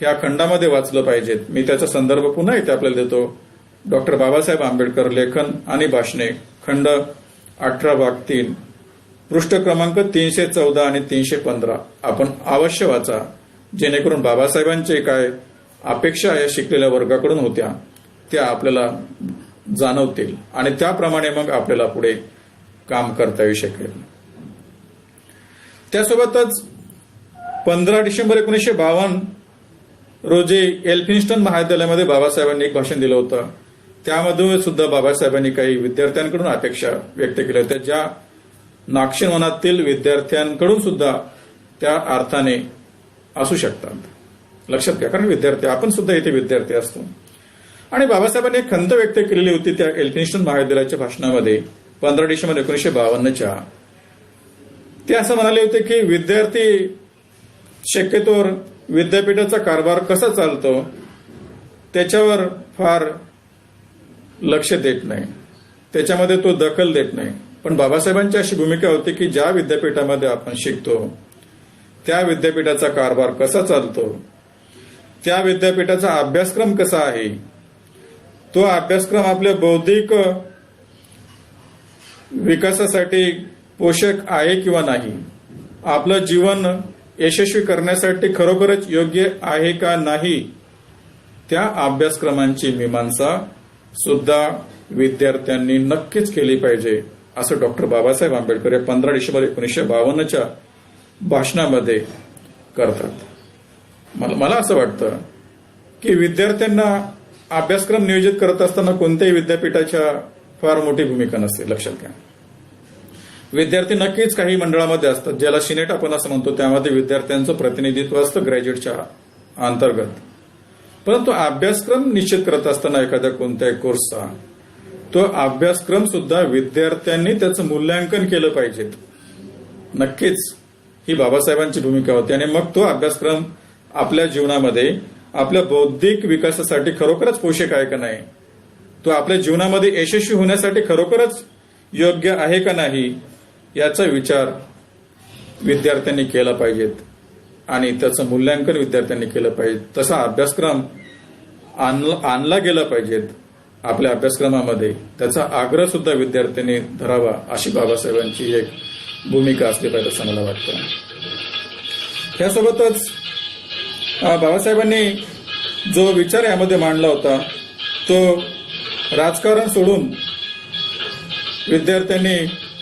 ह्या खंडामध्ये वाचलं पाहिजेत. मी त्याचा संदर्भ पुन्हा इथे आपल्याला देतो. डॉक्टर बाबासाहेब आंबेडकर लेखन आणि भाषणे, खंड 18 भाग 3, पृष्ठ क्रमांक 314 आणि 315 आपण अवश्य वाचा, जेणेकरून बाबासाहेबांचे काय अपेक्षा या शिकलेल्या वर्गाकडून होत्या त्या आपल्याला जाणवतील आणि त्याप्रमाणे मग आपल्याला पुढे काम करता येऊ शकेल. त्यासोबतच 15 डिसेंबर 1952 रोजी एल्फिन्स्टन महाविद्यालयामध्ये बाबासाहेबांनी एक भाषण दिलं होतं. त्यामध्ये सुद्धा बाबासाहेबांनी काही विद्यार्थ्यांकडून अपेक्षा व्यक्त केल्या होत्या, ज्या नाक्षिण मनातील विद्यार्थ्यांकडून सुद्धा त्या अर्थाने असू शकतात. लक्षात घ्या, कारण विद्यार्थी आपण सुद्धा इथे विद्यार्थी असतो. आणि बाबासाहेबांनी एक खंत व्यक्त केलेली होती त्या एल्फिन्स्टन महाविद्यालयाच्या भाषणामध्ये 15 डिसेंबर 1952च्या. ते असं म्हणाले होते की विद्यार्थी शक्यतोवर विद्यापीठाचा कारभार कसा चालतो त्याच्यावर फार लक्ष देत नाही, त्याच्यामध्ये तो दखल देत नाही. पण बाबासाहेबांची अशी भूमिका होती की ज्या विद्यापीठामध्ये आपण शिकतो त्या विद्यापीठाचा कारभार कसा चालतो, त्या विद्यापीठाचा अभ्यासक्रम कसा आहे, तो अभ्यासक्रम आपल्या बौद्धिक विकासासाठी पोषक आहे किंवा नाही, आपलं जीवन यशस्वी करण्यासाठी खरोखरच योग्य आहे का नाही, त्या अभ्यासक्रमांची मीमांसा सुद्धा विद्यार्थ्यांनी नक्कीच केली पाहिजे, असं डॉक्टर बाबासाहेब आंबेडकर या 15 डिसेंबर 1952च्या भाषणामध्ये करतात. मला असं वाटतं की विद्यार्थ्यांना अभ्यासक्रम नियोजित करत असताना कोणत्याही विद्यापीठाच्या फार मोठी भूमिका नसते. लक्षात घ्या, विद्यार्थी नक्कीच काही मंडळामध्ये असतात, ज्याला सिनेट आपण असं म्हणतो, त्यामध्ये विद्यार्थ्यांचं प्रतिनिधित्व असतं ग्रॅज्युएटच्या अंतर्गत. परंतु अभ्यासक्रम निश्चित करत असताना एखाद्या कोणत्याही कोर्सचा तो अभ्यासक्रम सुद्धा विद्यार्थ्यांनी त्याचं मूल्यांकन केलं पाहिजे. नक्कीच ही बाबासाहेबांची भूमिका होती. आणि मग तो अभ्यासक्रम आपल्या जीवनामध्ये आपल्या बौद्धिक विकासासाठी खरोखरच पोषक आहे का नाही, तो आपल्या जीवनामध्ये यशस्वी होण्यासाठी खरोखरच योग्य आहे का नाही, याचा विचार विद्यार्थ्यांनी केला पाहिजेत आणि त्याचं मूल्यांकन विद्यार्थ्यांनी केलं पाहिजे. तसा अभ्यासक्रम आणला गेला पाहिजेत आपल्या अभ्यासक्रमामध्ये, त्याचा आग्रह सुद्धा विद्यार्थ्यांनी धरावा, अशी बाबासाहेबांची एक भूमिका असली पाहिजे असं मला वाटतं. त्यासोबतच बाबासाहेबांनी जो विचार यामध्ये मांडला होता तो राजकारण सोडून विद्यार्थ्यांनी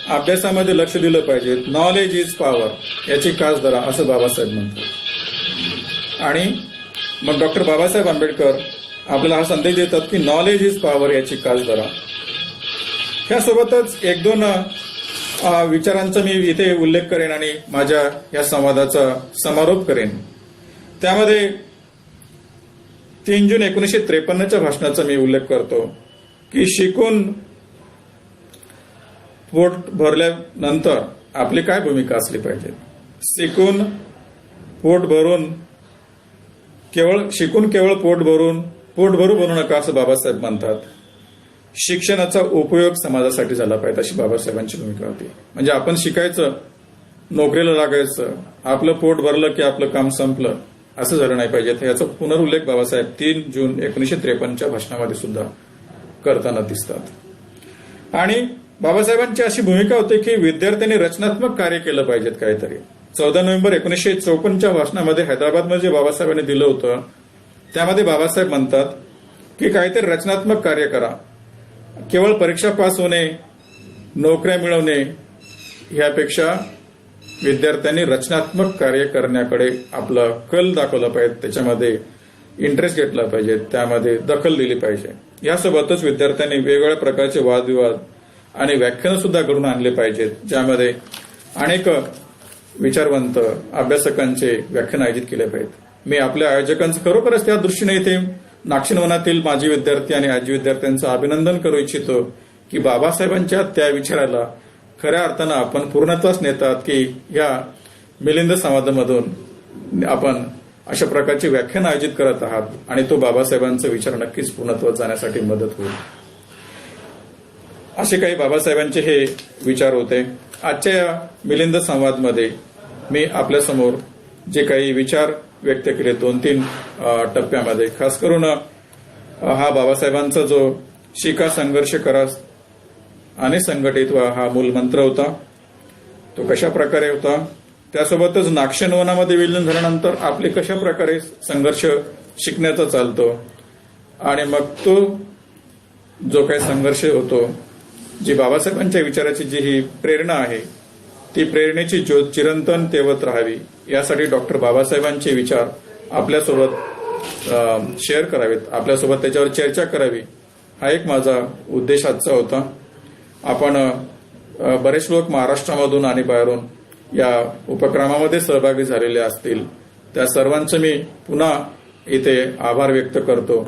अभ्यासामध्ये लक्ष दिलं पाहिजे. नॉलेज इज पॉवर, याची कास धरा, असं बाबासाहेब म्हणतात. आणि मग डॉक्टर बाबासाहेब आंबेडकर आपल्याला हा संदेश देतात की नॉलेज इज पॉवर, याची कास धरा. ह्यासोबतच 1-2 विचारांचा मी इथे उल्लेख करेन आणि माझ्या या संवादाचा समारोप करेन. त्यामध्ये 3 जून 1953च्या भाषणाचा मी उल्लेख करतो की शिकून पोट भरल्यानंतर आपली काय भूमिका असली पाहिजे. शिकून केवळ पोट भरू बनू नका, असं बाबासाहेब म्हणतात. शिक्षणाचा उपयोग समाजासाठी झाला पाहिजे, अशी बाबासाहेबांची भूमिका होती. म्हणजे आपण शिकायचं, नोकरीला लागायचं, आपलं पोट भरलं की आपलं काम संपलं, असं झालं नाही पाहिजे. याचा पुनरुल्लेख बाबासाहेब 3 जून 1953च्या भाषणामध्ये सुद्धा करताना दिसतात. आणि बाबासाहेबांची अशी भूमिका होती की विद्यार्थ्यांनी रचनात्मक कार्य केलं पाहिजेत काहीतरी. 14 नोव्हेंबर 1954च्या भाषणामध्ये हैदराबादमध्ये जे बाबासाहेबांनी दिलं होतं त्यामध्ये बाबासाहेब म्हणतात की काहीतरी रचनात्मक कार्य करा. केवळ परीक्षा पास होणे, नोकऱ्या मिळवणे ह्यापेक्षा विद्यार्थ्यांनी रचनात्मक कार्य करण्याकडे आपला कल दाखवला पाहिजे, त्याच्यामध्ये इंटरेस्ट घेतला पाहिजे, त्यामध्ये दखल दिली पाहिजे. यासोबतच विद्यार्थ्यांनी वेगवेगळ्या प्रकारचे वादविवाद आणि व्याख्यानं सुद्धा घडून आणले पाहिजेत, ज्यामध्ये अनेक विचारवंत अभ्यासकांचे व्याख्यान आयोजित केले पाहिजेत. मी आपल्या आयोजकांचं खरोखरच त्या दृष्टीने इथे नाक्षिणवनातील माजी विद्यार्थी आणि आजी विद्यार्थ्यांचं अभिनंदन करू इच्छितो की बाबासाहेबांच्या त्या विचाराला खऱ्या अर्थानं आपण पूर्णत्वास नेतात की या मिलिंद संवादामधून आपण अशा प्रकारची व्याख्यान आयोजित करत आहात आणि तो बाबासाहेबांचा विचार नक्कीच पूर्णत्वात जाण्यासाठी मदत होईल. असे काही बाबासाहेबांचे हे विचार होते. आजच्या या मिलिंद संवादमध्ये मी आपल्यासमोर जे काही विचार व्यक्त केले 2-3 टप्प्यामध्ये, खास करून हा बाबासाहेबांचा जो शिका, संघर्ष करा आणि संघटित व्हा हा मूल मंत्र होता, तो कशा प्रकारे होता, त्यासोबतच नाक्षनवनामध्ये विलीन झाल्यानंतर आपले कशा प्रकारे संघर्ष शिकण्याचा चालतो आणि मग तो जो काही संघर्ष होतो, जी बाबासाहेबांच्या विचाराची जी ही प्रेरणा आहे, ती प्रेरणेची ज्योत चिरंतन तेवत राहावी यासाठी डॉक्टर बाबासाहेबांचे विचार आपल्यासोबत शेअर करावेत, आपल्यासोबत त्याच्यावर चर्चा करावी, हा एक माझा उद्देश आजचा होता. आपण बरेच लोक महाराष्ट्रामधून आणि बाहेरून या उपक्रमामध्ये सहभागी झालेले असतील. त्या सर्वांचं मी पुन्हा इथे आभार व्यक्त करतो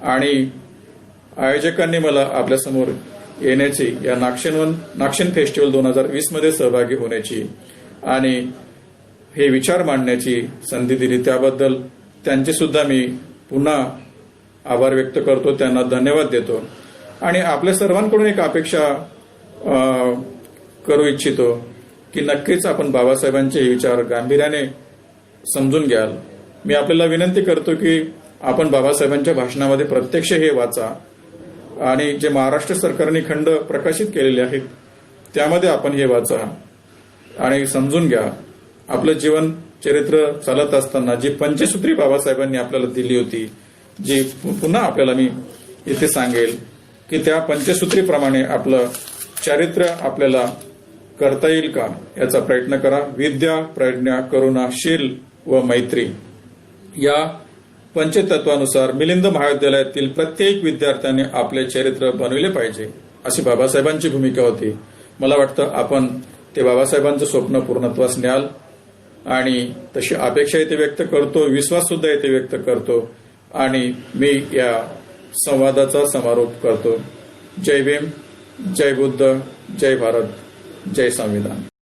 आणि आयोजकांनी मला आपल्यासमोर येण्याची, या नाक्षन फेस्टिवल 2020 मध्ये सहभागी होण्याची आणि हे विचार मांडण्याची संधी दिली, त्याबद्दल त्यांचे सुद्धा मी पुन्हा आभार व्यक्त करतो, त्यांना धन्यवाद देतो. आणि आपल्या सर्वांकडून एक अपेक्षा करू इच्छितो की नक्कीच आपण बाबासाहेबांचे विचार गांभीर्याने समजून घ्याल. मी आपल्याला विनंती करतो की आपण बाबासाहेबांच्या भाषणामध्ये प्रत्यक्ष हे वाचा आणि जे महाराष्ट्र सरकारने खंड प्रकाशित केलेले आहेत त्यामध्ये आपण हे वाचा आणि समजून घ्या. आपलं जीवन चरित्र चालत असताना जी पंचसूत्री बाबासाहेबांनी आपल्याला दिली होती, जी पुन्हा आपल्याला मी इथे सांगेल की त्या पंचसूत्रीप्रमाणे आपलं चारित्र्य आपल्याला करता येईल का याचा प्रयत्न करा. विद्या, प्रज्ञा, करुणा, शील व मैत्री या पंचतत्वानुसार मिलिंद महाविद्यालयातील प्रत्येक विद्यार्थ्याने आपले चरित्र बनविले पाहिजे, अशी बाबासाहेबांची भूमिका होती. मला वाटतं आपण ते बाबासाहेबांचं स्वप्न पूर्णत्वास न्याल आणि तशी अपेक्षा इथे व्यक्त करतो, विश्वास सुद्धा इथे व्यक्त करतो आणि मी या संवादाचा समारोप करतो. जय भीम, जय बुद्ध, जय भारत, जय संविधान.